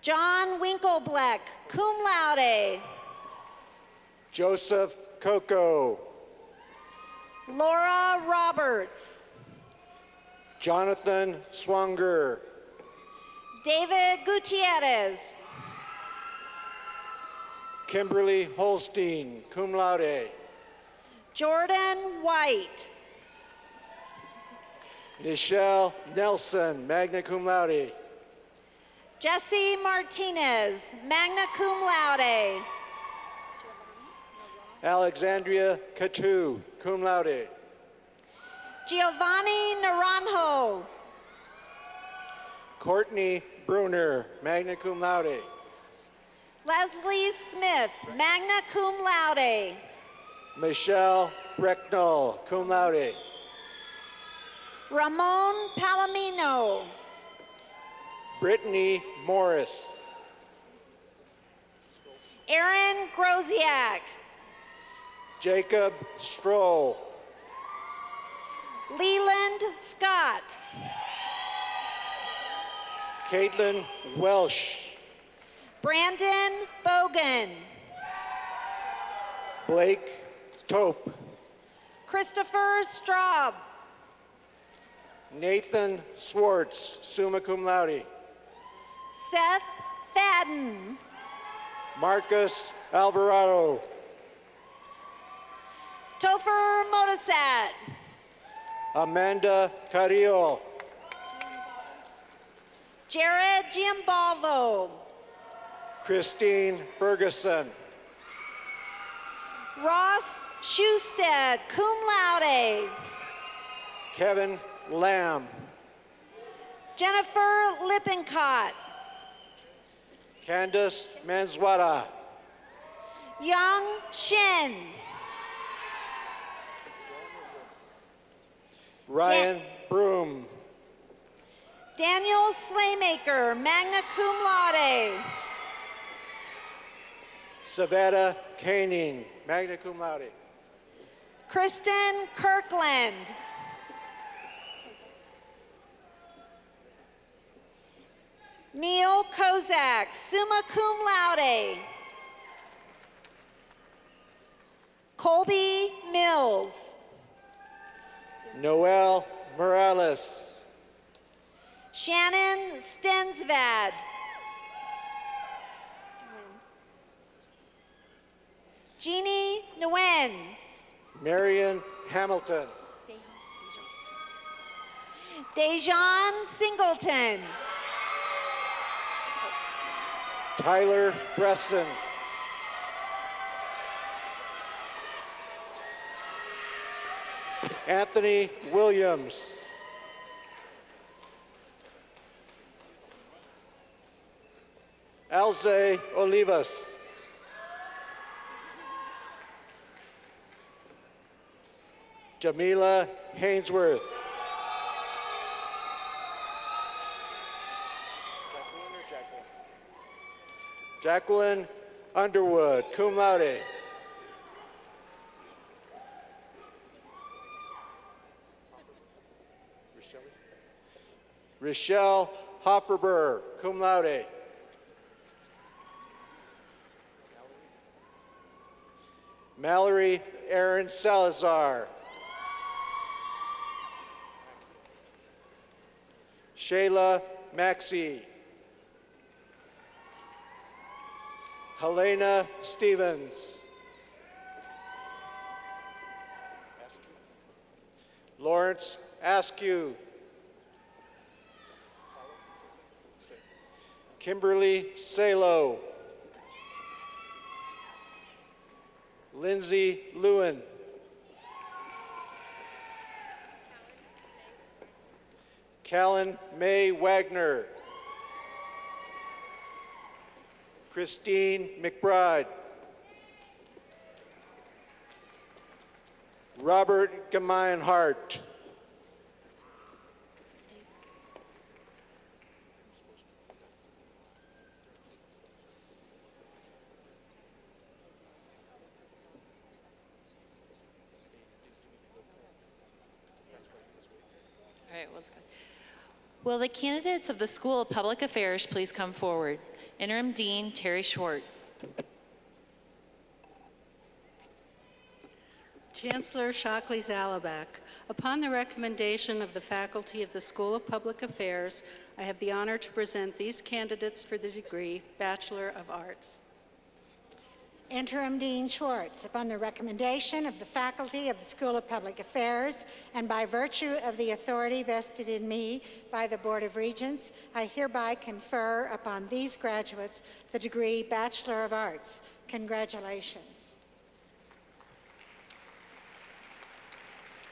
John Winklebleck, cum laude. Joseph Coco. Laura Roberts. Jonathan Swanger. David Gutierrez. Kimberly Holstein, cum laude. Jordan White. Nichelle Nelson, magna cum laude. Jesse Martinez, magna cum laude. Alexandria Catu, cum laude. Giovanni Naranjo. Courtney Bruner, magna cum laude. Leslie Smith, magna cum laude. Michelle Brecknell, cum laude. Ramon Palomino. Brittany Morris. Aaron Groziak. Jacob Stroll. Leland Scott. Caitlin Welsh. Brandon Bogan. Blake Tope. Christopher Straub. Nathan Swartz, summa cum laude. Seth Fadden. Marcus Alvarado. Topher Modisat. Amanda Carrillo. Jared Giambalvo. Christine Ferguson. Ross Schusted, cum laude. Kevin Lamb. Jennifer Lippincott. Candace Manzwada. Young Shin. Ryan Broom. Daniel Slaymaker, magna cum laude. Savannah Koenig, magna cum laude. Kristen Kirkland. Neil Kozak, summa cum laude. Colby Mills. Noel Morales. Shannon Stensvad. Jeannie Nguyen. Marion Hamilton. Dejan Singleton. Tyler Bresson. Anthony Williams. Alze Olivas. Jamila Hainsworth. Jacqueline Underwood, cum laude. Rochelle Hofferber, cum laude. Mallory Aaron Salazar. Shayla Maxey. Helena Stevens. Lawrence Askew. Kimberly Salo. Lindsay Lewin. Callan May Wagner. Christine McBride. Robert Gemeinhart. All right, let's go. Will the candidates of the School of Public Affairs please come forward? Interim Dean Terry Schwartz. Chancellor Shockley Zalabak, upon the recommendation of the faculty of the School of Public Affairs, I have the honor to present these candidates for the degree Bachelor of Arts. Interim Dean Schwartz, upon the recommendation of the faculty of the School of Public Affairs and by virtue of the authority vested in me by the Board of Regents, I hereby confer upon these graduates the degree Bachelor of Arts. Congratulations.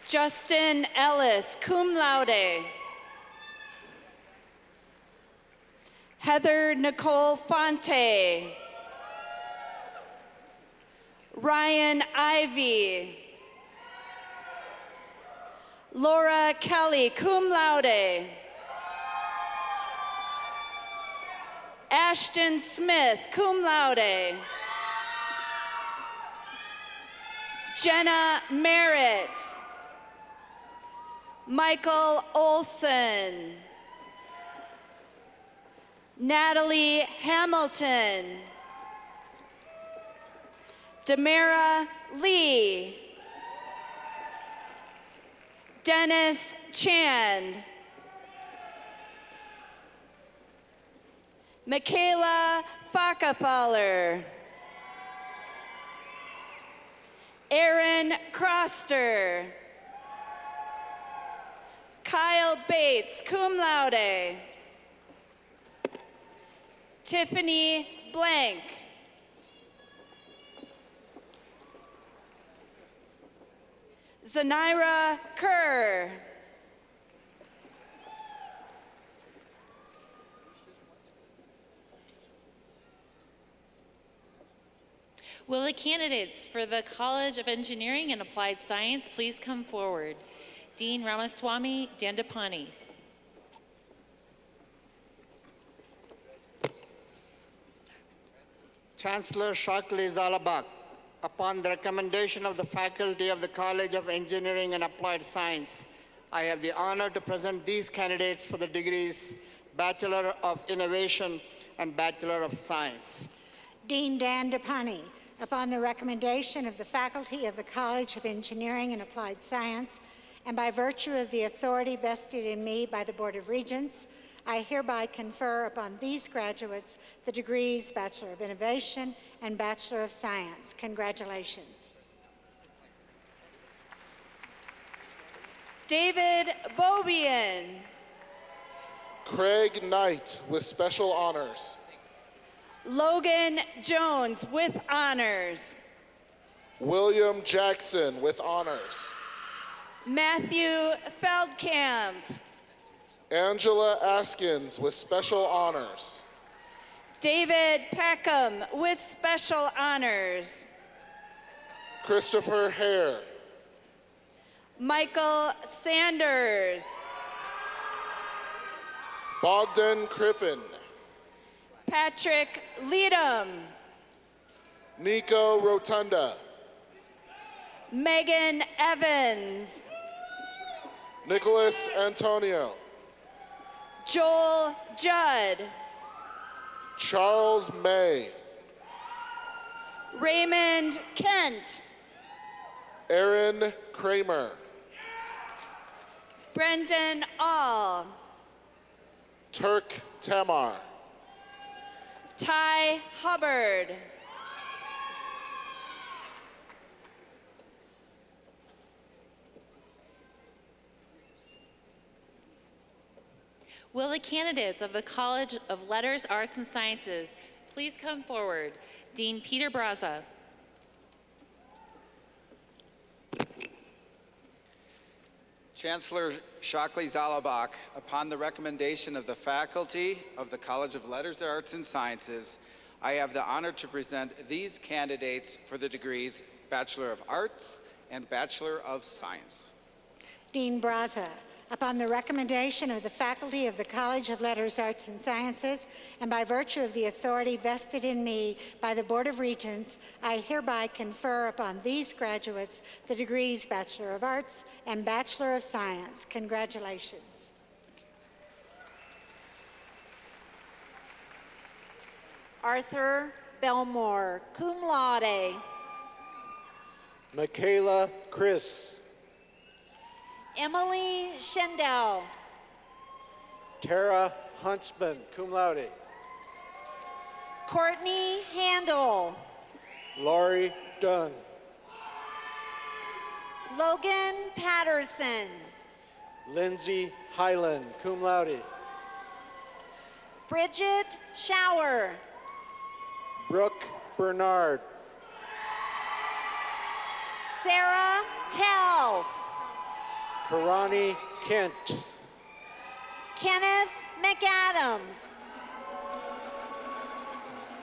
Justin Ellis, cum laude. Heather Nicole Fonte. Ryan Ivy. Laura Kelly, cum laude. Ashton Smith, cum laude. Jenna Merritt. Michael Olson. Natalie Hamilton. Damara Lee. Dennis Chan. Michaela Fackefaller. Aaron Croster. Kyle Bates, cum laude. Tiffany Blank. Zanira Kerr. Will the candidates for the College of Engineering and Applied Science please come forward? Dean Ramaswamy Dandapani. Chancellor Shockley Zalabak, upon the recommendation of the faculty of the College of Engineering and Applied Science, I have the honor to present these candidates for the degrees Bachelor of Innovation and Bachelor of Science. Dean Dandapani, upon the recommendation of the faculty of the College of Engineering and Applied Science, and by virtue of the authority vested in me by the Board of Regents, I hereby confer upon these graduates the degrees Bachelor of Innovation and Bachelor of Science. Congratulations. David Bobian. Craig Knight with special honors. Logan Jones with honors. William Jackson with honors. Matthew Feldkamp. Angela Askins with special honors. David Peckham with special honors. Christopher Hare. Michael Sanders. Bogdan Griffin. Patrick Leadham. Nico Rotunda. Megan Evans. Nicholas Antonio. Joel Judd. Charles May. Raymond Kent. Aaron Kramer. Brendan All. Turk Tamar. Ty Hubbard. Will the candidates of the College of Letters, Arts, and Sciences please come forward? Dean Peter Braza. Chancellor Shockley Zalabak, upon the recommendation of the faculty of the College of Letters, Arts, and Sciences, I have the honor to present these candidates for the degrees Bachelor of Arts and Bachelor of Science. Dean Braza, upon the recommendation of the faculty of the College of Letters, Arts, and Sciences, and by virtue of the authority vested in me by the Board of Regents, I hereby confer upon these graduates the degrees Bachelor of Arts and Bachelor of Science. Congratulations. Arthur Belmore, cum laude. Michaela Chris. Emily Schendel. Tara Huntsman, cum laude. Courtney Handel. Laurie Dunn. Logan Patterson. Lindsay Highland, cum laude. Bridget Shower. Brooke Bernard. Sarah Tell. Karani Kent. Kenneth McAdams.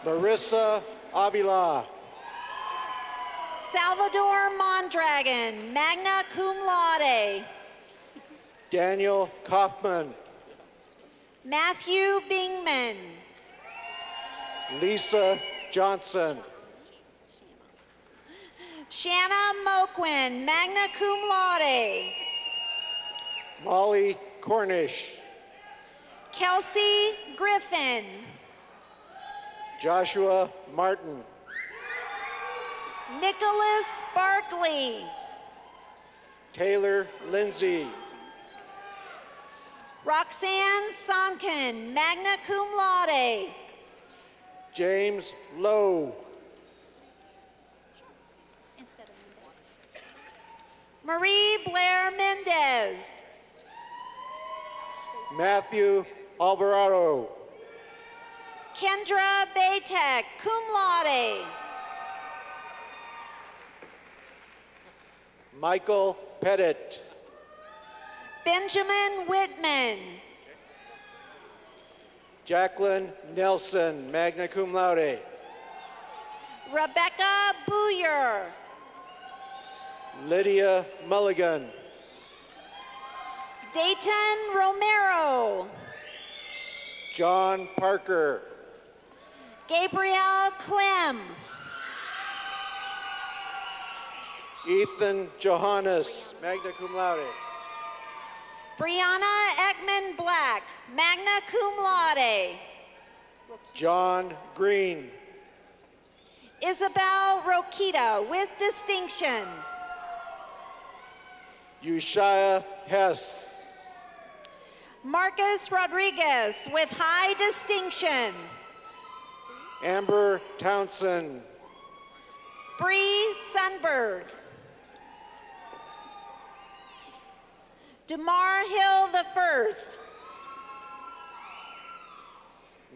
Marissa Avila. Salvador Mondragon, magna cum laude. Daniel Kaufman. Matthew Bingman. Lisa Johnson. Shanna Moquin, magna cum laude. Molly Cornish. Kelsey Griffin. Joshua Martin. Nicholas Barkley. Taylor Lindsay. Roxanne Sonkin, magna cum laude. James Lowe. Marie Blair Mendez. Matthew Alvarado. Kendra Baytek, cum laude. Michael Pettit. Benjamin Whitman. Jacqueline Nelson, magna cum laude. Rebecca Booyer. Lydia Mulligan. Dayton Romero. John Parker. Gabrielle Clem. Ethan Johannes, magna cum laude. Brianna Ekman Black, magna cum laude. John Green. Isabel Rokita with distinction. Ushaya Hess. Marcus Rodriguez with high distinction. Amber Townsend. Bree Sunberg. DeMar Hill the First.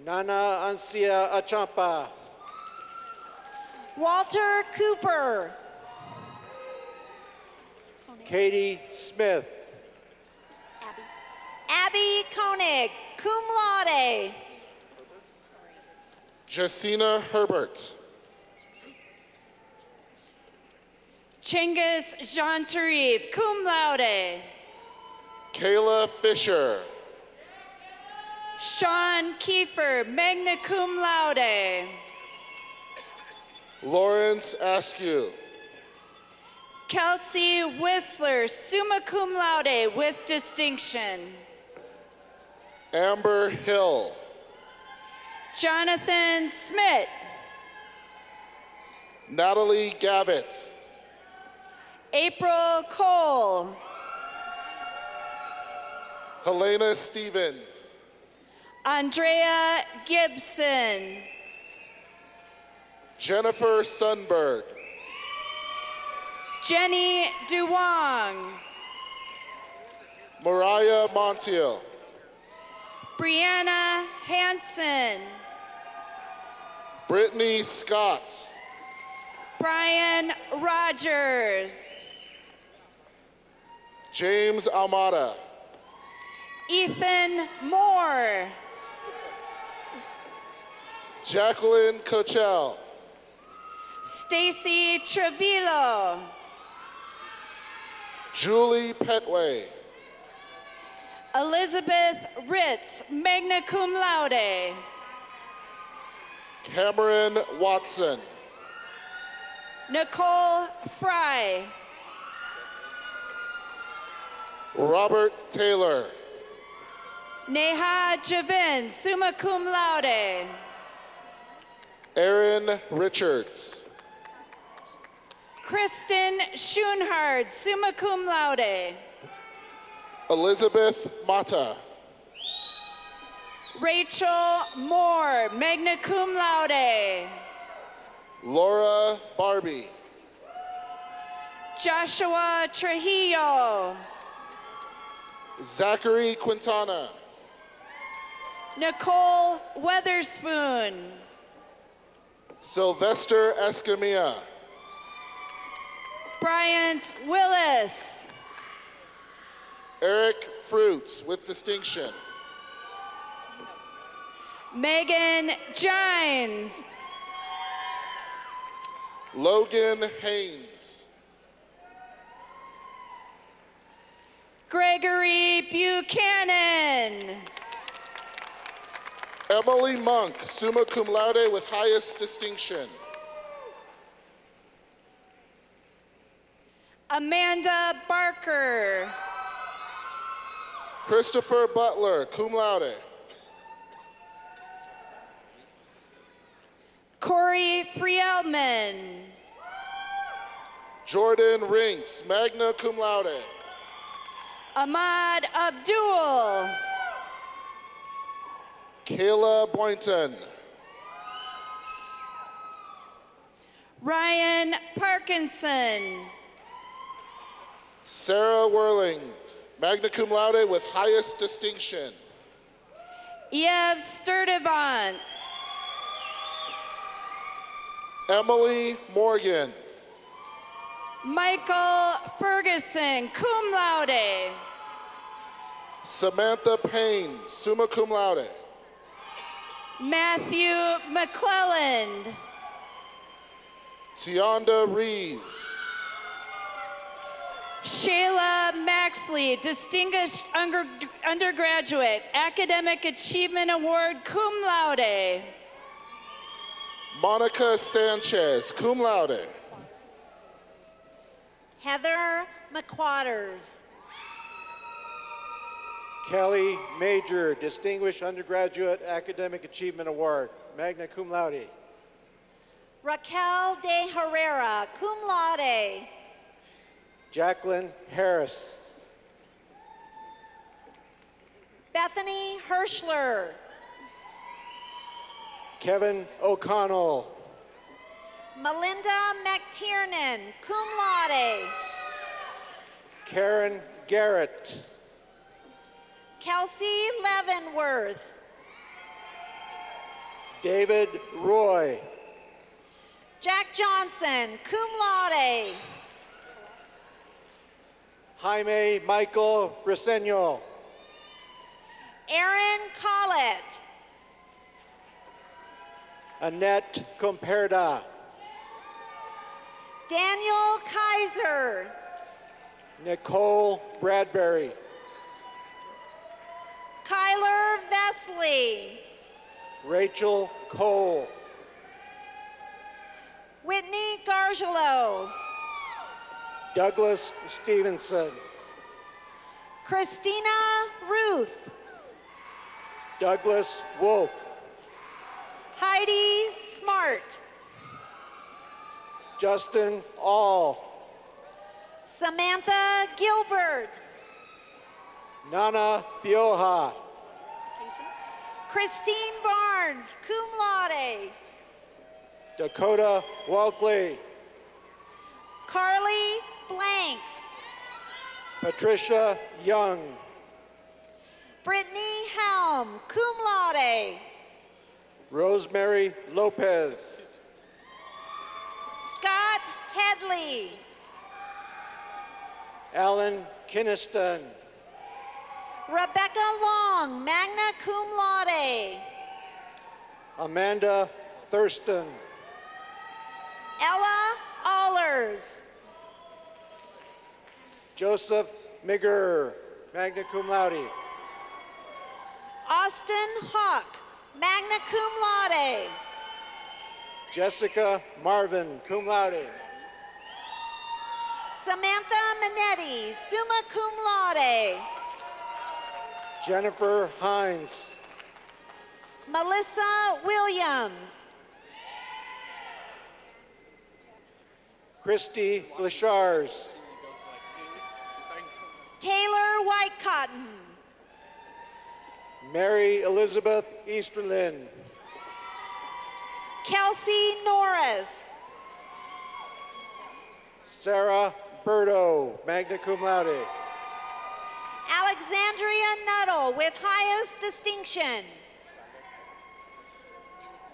Nana Ancia Achampa. Walter Cooper. Katie Smith. Abby Koenig, cum laude. Jacina Herbert. Chinggis Jean Tarif, cum laude. Kayla Fisher. Sean Kiefer, magna cum laude. Lawrence Askew. Kelsey Whistler, summa cum laude with distinction. Amber Hill. Jonathan Smith. Natalie Gavitt. April Cole. Helena Stevens. Andrea Gibson. Jennifer Sundberg. Jenny Duwong. Mariah Montiel. Brianna Hanson. Brittany Scott. Brian Rogers. James Almada. Ethan Moore. Jacqueline Cochell. Stacy Trevillo. Julie Petway. Elizabeth Ritz, magna cum laude. Cameron Watson. Nicole Fry. Robert Taylor. Neha Javin, summa cum laude. Aaron Richards. Kristen Schoenhardt, summa cum laude. Elizabeth Mata. Rachel Moore, magna cum laude. Laura Barbie. Joshua Trujillo. Zachary Quintana. Nicole Weatherspoon. Sylvester Escamilla. Bryant Willis. Eric Fruits with distinction. Megan Gines. Logan Haynes. Gregory Buchanan. Emily Monk, summa cum laude with highest distinction. Amanda Barker. Christopher Butler, cum laude. Corey Frielman. Jordan Rinks, magna cum laude. Ahmad Abdul. Kayla Boynton. Ryan Parkinson. Sarah Whirling, magna cum laude with highest distinction. Yev Sturdivant. Emily Morgan. Michael Ferguson, cum laude. Samantha Payne, summa cum laude. Matthew McClelland. Tionda Reeves. Shayla Maxley, Distinguished Undergraduate, Academic Achievement Award, cum laude. Monica Sanchez, cum laude. Heather McWatters. Kelly Major, Distinguished Undergraduate Academic Achievement Award, magna cum laude. Raquel de Herrera, cum laude. Jacqueline Harris. Bethany Hirschler. Kevin O'Connell. Melinda McTiernan, cum laude. Karen Garrett. Kelsey Leavenworth. David Roy. Jack Johnson, cum laude. Jaime Michael Briseño. Aaron Collett. Annette Comperda. Daniel Kaiser. Nicole Bradbury. Kyler Vesley. Rachel Cole. Whitney Gargelo. Douglas Stevenson. Christina Ruth. Douglas Wolf. Heidi Smart. Justin All. Samantha Gilbert. Nana Bioha. Christine Barnes, cum laude. Dakota Walkley. Carly Blanks. Patricia Young. Brittany Helm, cum laude. Rosemary Lopez. Scott Headley. Alan Kinniston. Rebecca Long, magna cum laude. Amanda Thurston. Ella Allers. Joseph Migger, magna cum laude. Austin Hawk, magna cum laude. Jessica Marvin, cum laude. Samantha Minetti, summa cum laude. Jennifer Hines. Melissa Williams. Christy Lachars. Taylor Whitecotton. Mary Elizabeth Easterlin. Kelsey Norris. Sarah Berto, magna cum laude. Alexandria Nuttall with highest distinction.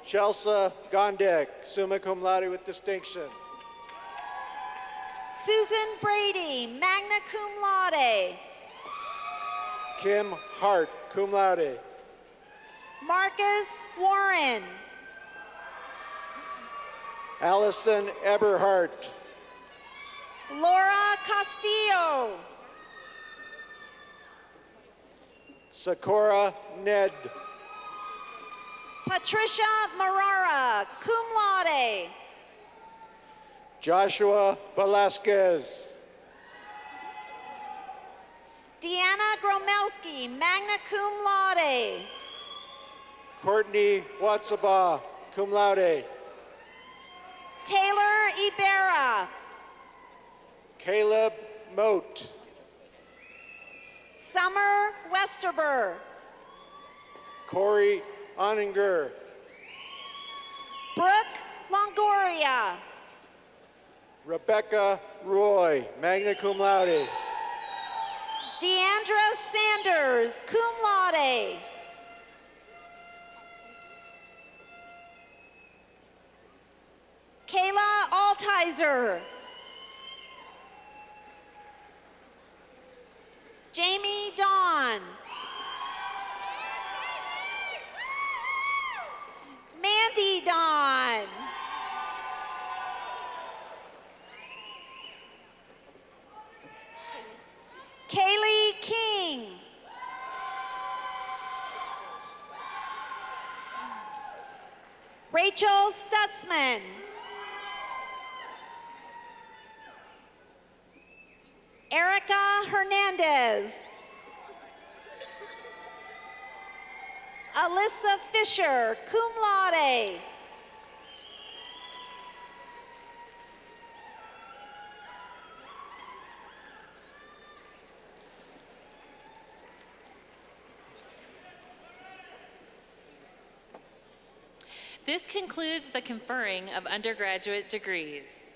Chelsea Gondek, summa cum laude with distinction. Susan Brady, magna cum laude. Kim Hart, cum laude. Marcus Warren. Allison Eberhardt. Laura Castillo. Sakura Ned. Patricia Marara, cum laude. Joshua Velasquez. Deanna Gromelski, magna cum laude. Courtney Watsaba, cum laude. Taylor Ibarra. Caleb Moat. Summer Westerber. Corey Oninger. Brooke Longoria. Rebecca Roy, magna cum laude. Deandra Sanders, cum laude. Kayla Altizer. Jamie Dawn. Mandy Dawn. Kaylee King. Rachel Stutzman. Erica Hernandez. Alyssa Fisher, cum laude. This concludes the conferring of undergraduate degrees.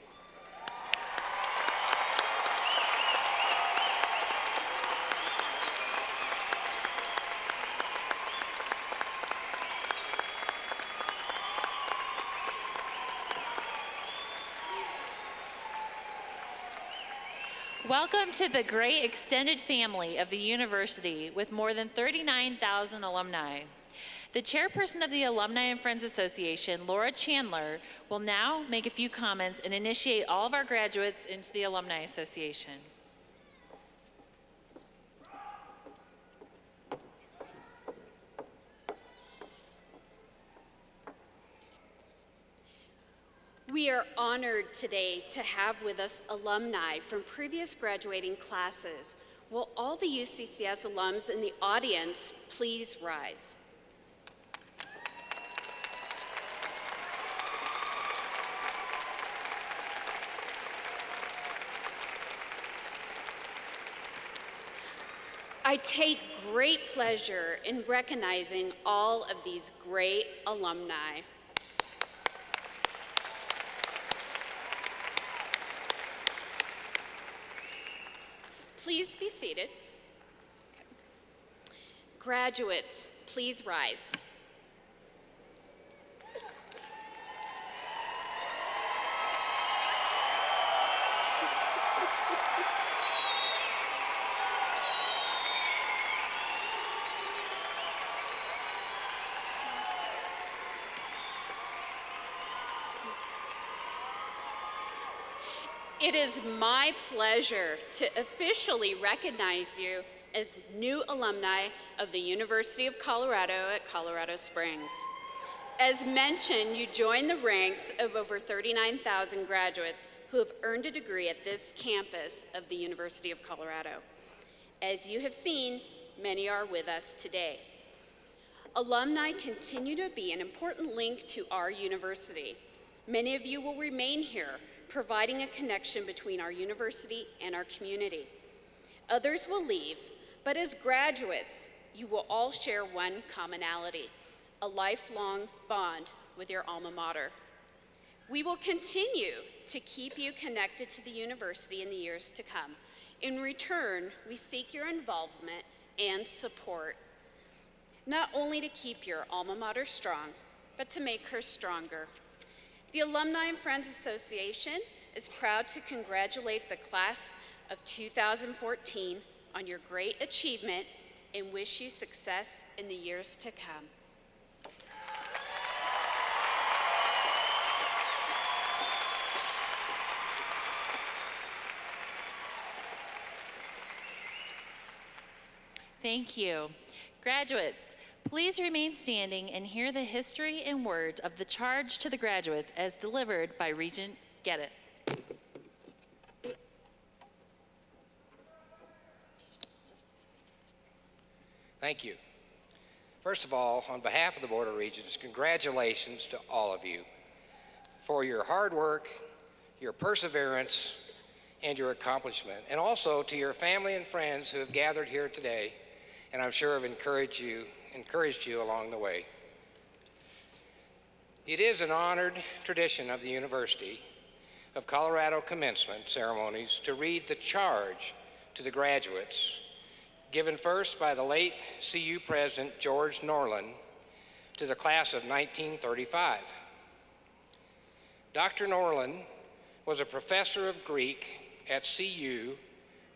Welcome to the great extended family of the university with more than 39,000 alumni. The chairperson of the Alumni and Friends Association, Laura Chandler, will now make a few comments and initiate all of our graduates into the Alumni Association. We are honored today to have with us alumni from previous graduating classes. Will all the UCCS alums in the audience please rise? I take great pleasure in recognizing all of these great alumni. Please be seated. Okay. Graduates, please rise. It is my pleasure to officially recognize you as new alumni of the University of Colorado at Colorado Springs. As mentioned, you join the ranks of over 39,000 graduates who have earned a degree at this campus of the University of Colorado. As you have seen, many are with us today. Alumni continue to be an important link to our university. Many of you will remain here providing a connection between our university and our community. Others will leave, but as graduates, you will all share one commonality, a lifelong bond with your alma mater. We will continue to keep you connected to the university in the years to come. In return, we seek your involvement and support, not only to keep your alma mater strong, but to make her stronger. The Alumni and Friends Association is proud to congratulate the class of 2014 on your great achievement and wish you success in the years to come. Thank you. Graduates, please remain standing and hear the history and words of the charge to the graduates as delivered by Regent Geddes. Thank you. First of all, on behalf of the Board of Regents, congratulations to all of you for your hard work, your perseverance, and your accomplishment, and also to your family and friends who have gathered here today, and I'm sure have encouraged you along the way. It is an honored tradition of the University of Colorado commencement ceremonies to read the charge to the graduates, given first by the late CU President George Norland to the class of 1935. Dr. Norland was a professor of Greek at CU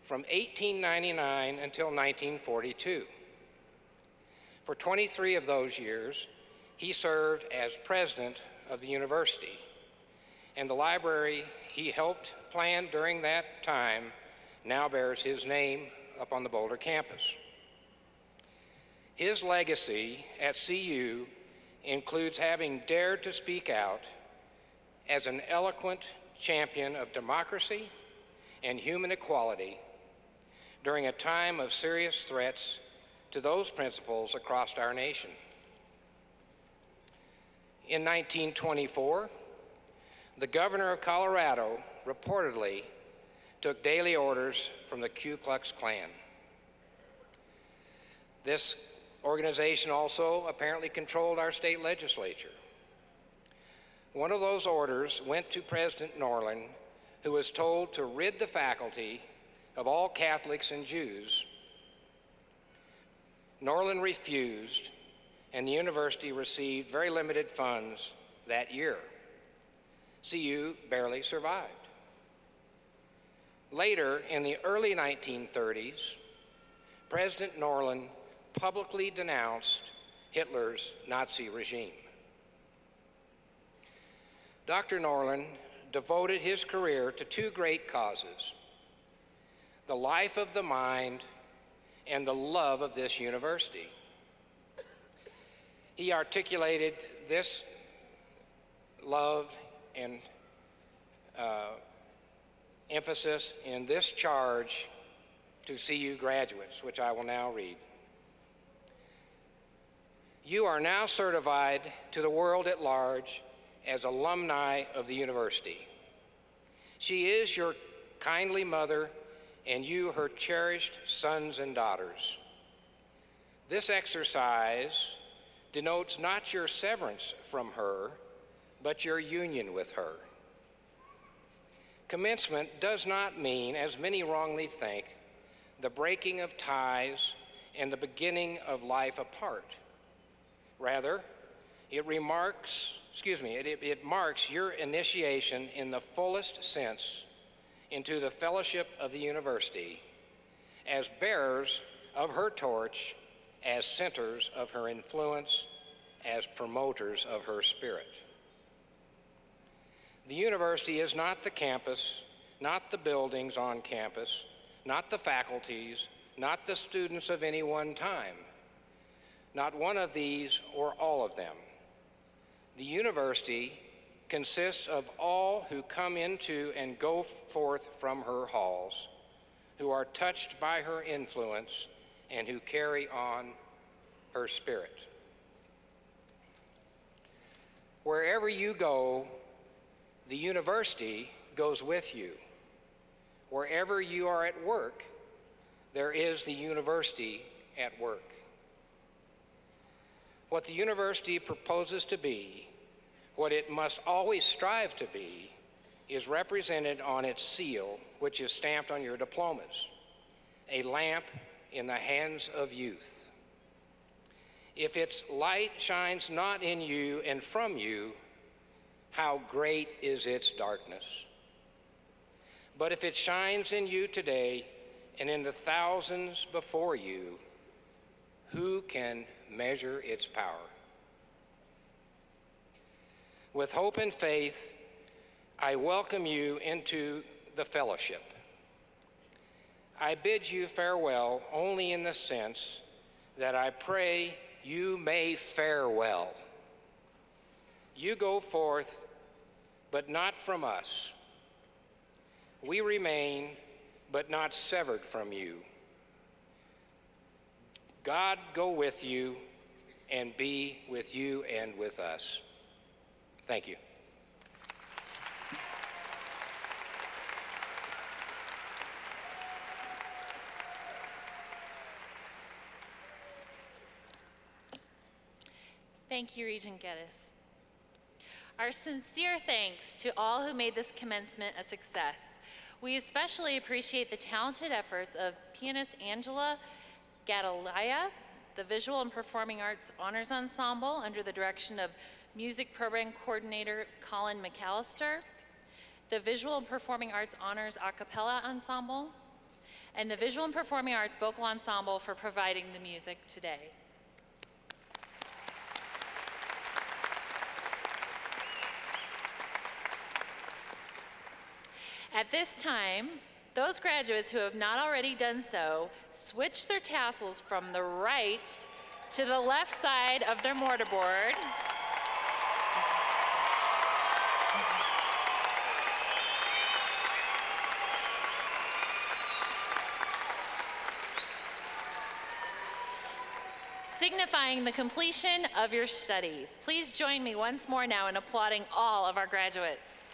from 1899 until 1942. For 23 of those years, he served as president of the university, and the library he helped plan during that time now bears his name up on the Boulder campus. His legacy at CU includes having dared to speak out as an eloquent champion of democracy and human equality during a time of serious threats to those principles across our nation. In 1924, the governor of Colorado reportedly took daily orders from the Ku Klux Klan. This organization also apparently controlled our state legislature. One of those orders went to President Norland, who was told to rid the faculty of all Catholics and Jews. Norland refused, and the university received very limited funds that year. CU barely survived. Later, in the early 1930s, President Norland publicly denounced Hitler's Nazi regime. Dr. Norland devoted his career to two great causes: the life of the mind and the love of this university. He articulated this love and emphasis in this charge to CU graduates, which I will now read. You are now certified to the world at large as alumni of the university. She is your kindly mother, and you her cherished sons and daughters. This exercise denotes not your severance from her, but your union with her. Commencement does not mean, as many wrongly think, the breaking of ties and the beginning of life apart. Rather, it marks your initiation in the fullest sense into the fellowship of the university as bearers of her torch, as centers of her influence, as promoters of her spirit. The university is not the campus, not the buildings on campus, not the faculties, not the students of any one time, not one of these or all of them. The university consists of all who come into and go forth from her halls, who are touched by her influence and who carry on her spirit. Wherever you go, the university goes with you. Wherever you are at work, there is the university at work. What the university proposes to be, what it must always strive to be, is represented on its seal, which is stamped on your diplomas, a lamp in the hands of youth. If its light shines not in you and from you, how great is its darkness. But if it shines in you today and in the thousands before you, who can measure its power? With hope and faith, I welcome you into the fellowship. I bid you farewell only in the sense that I pray you may fare well. You go forth, but not from us. We remain, but not severed from you. God go with you and be with you and with us. Thank you. Thank you, Regent Geddes. Our sincere thanks to all who made this commencement a success. We especially appreciate the talented efforts of pianist Angela Gadalaya, the Visual and Performing Arts Honors Ensemble under the direction of Music Program Coordinator Colin McAllister, the Visual and Performing Arts Honors A Cappella Ensemble, and the Visual and Performing Arts Vocal Ensemble for providing the music today. At this time, those graduates who have not already done so, switch their tassels from the right to the left side of their mortarboard. Signifying the completion of your studies. Please join me once more now in applauding all of our graduates.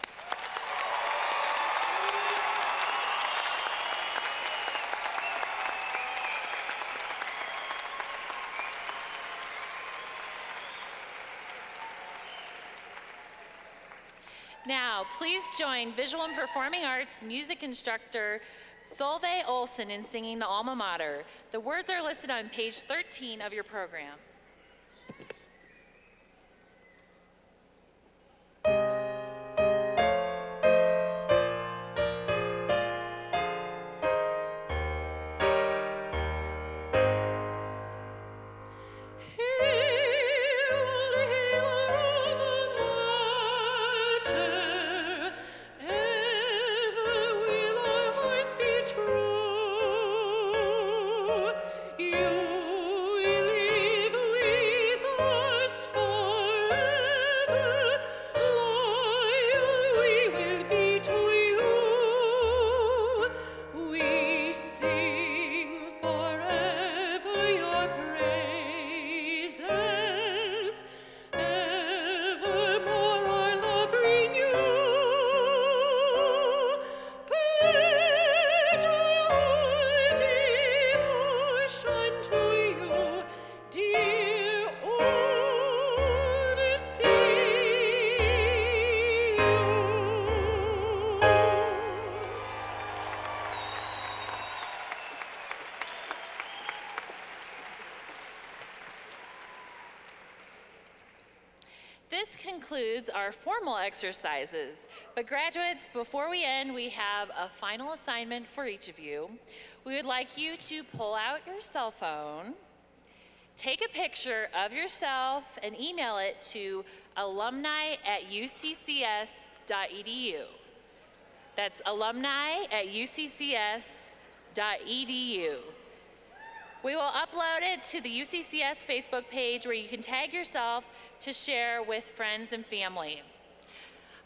Now, please join Visual and Performing Arts music instructor Solveig Olsen in singing the Alma Mater. The words are listed on page 13 of your program. This concludes our formal exercises. But graduates, before we end, we have a final assignment for each of you. We would like you to pull out your cell phone, take a picture of yourself, and email it to alumni@uccs.edu. That's alumni@uccs.edu. We will upload it to the UCCS Facebook page where you can tag yourself to share with friends and family.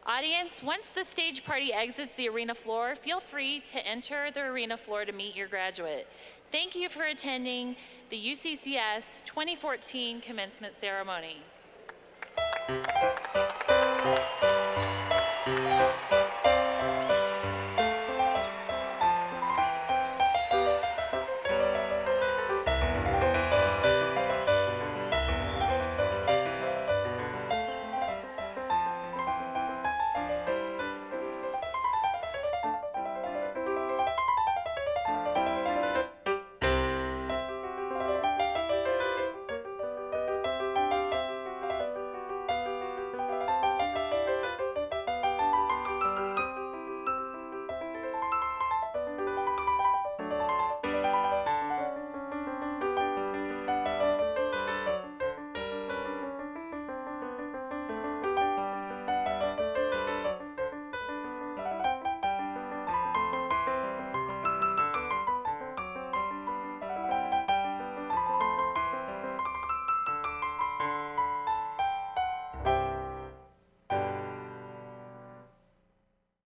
Audience, once the stage party exits the arena floor, feel free to enter the arena floor to meet your graduate. Thank you for attending the UCCS 2014 commencement ceremony.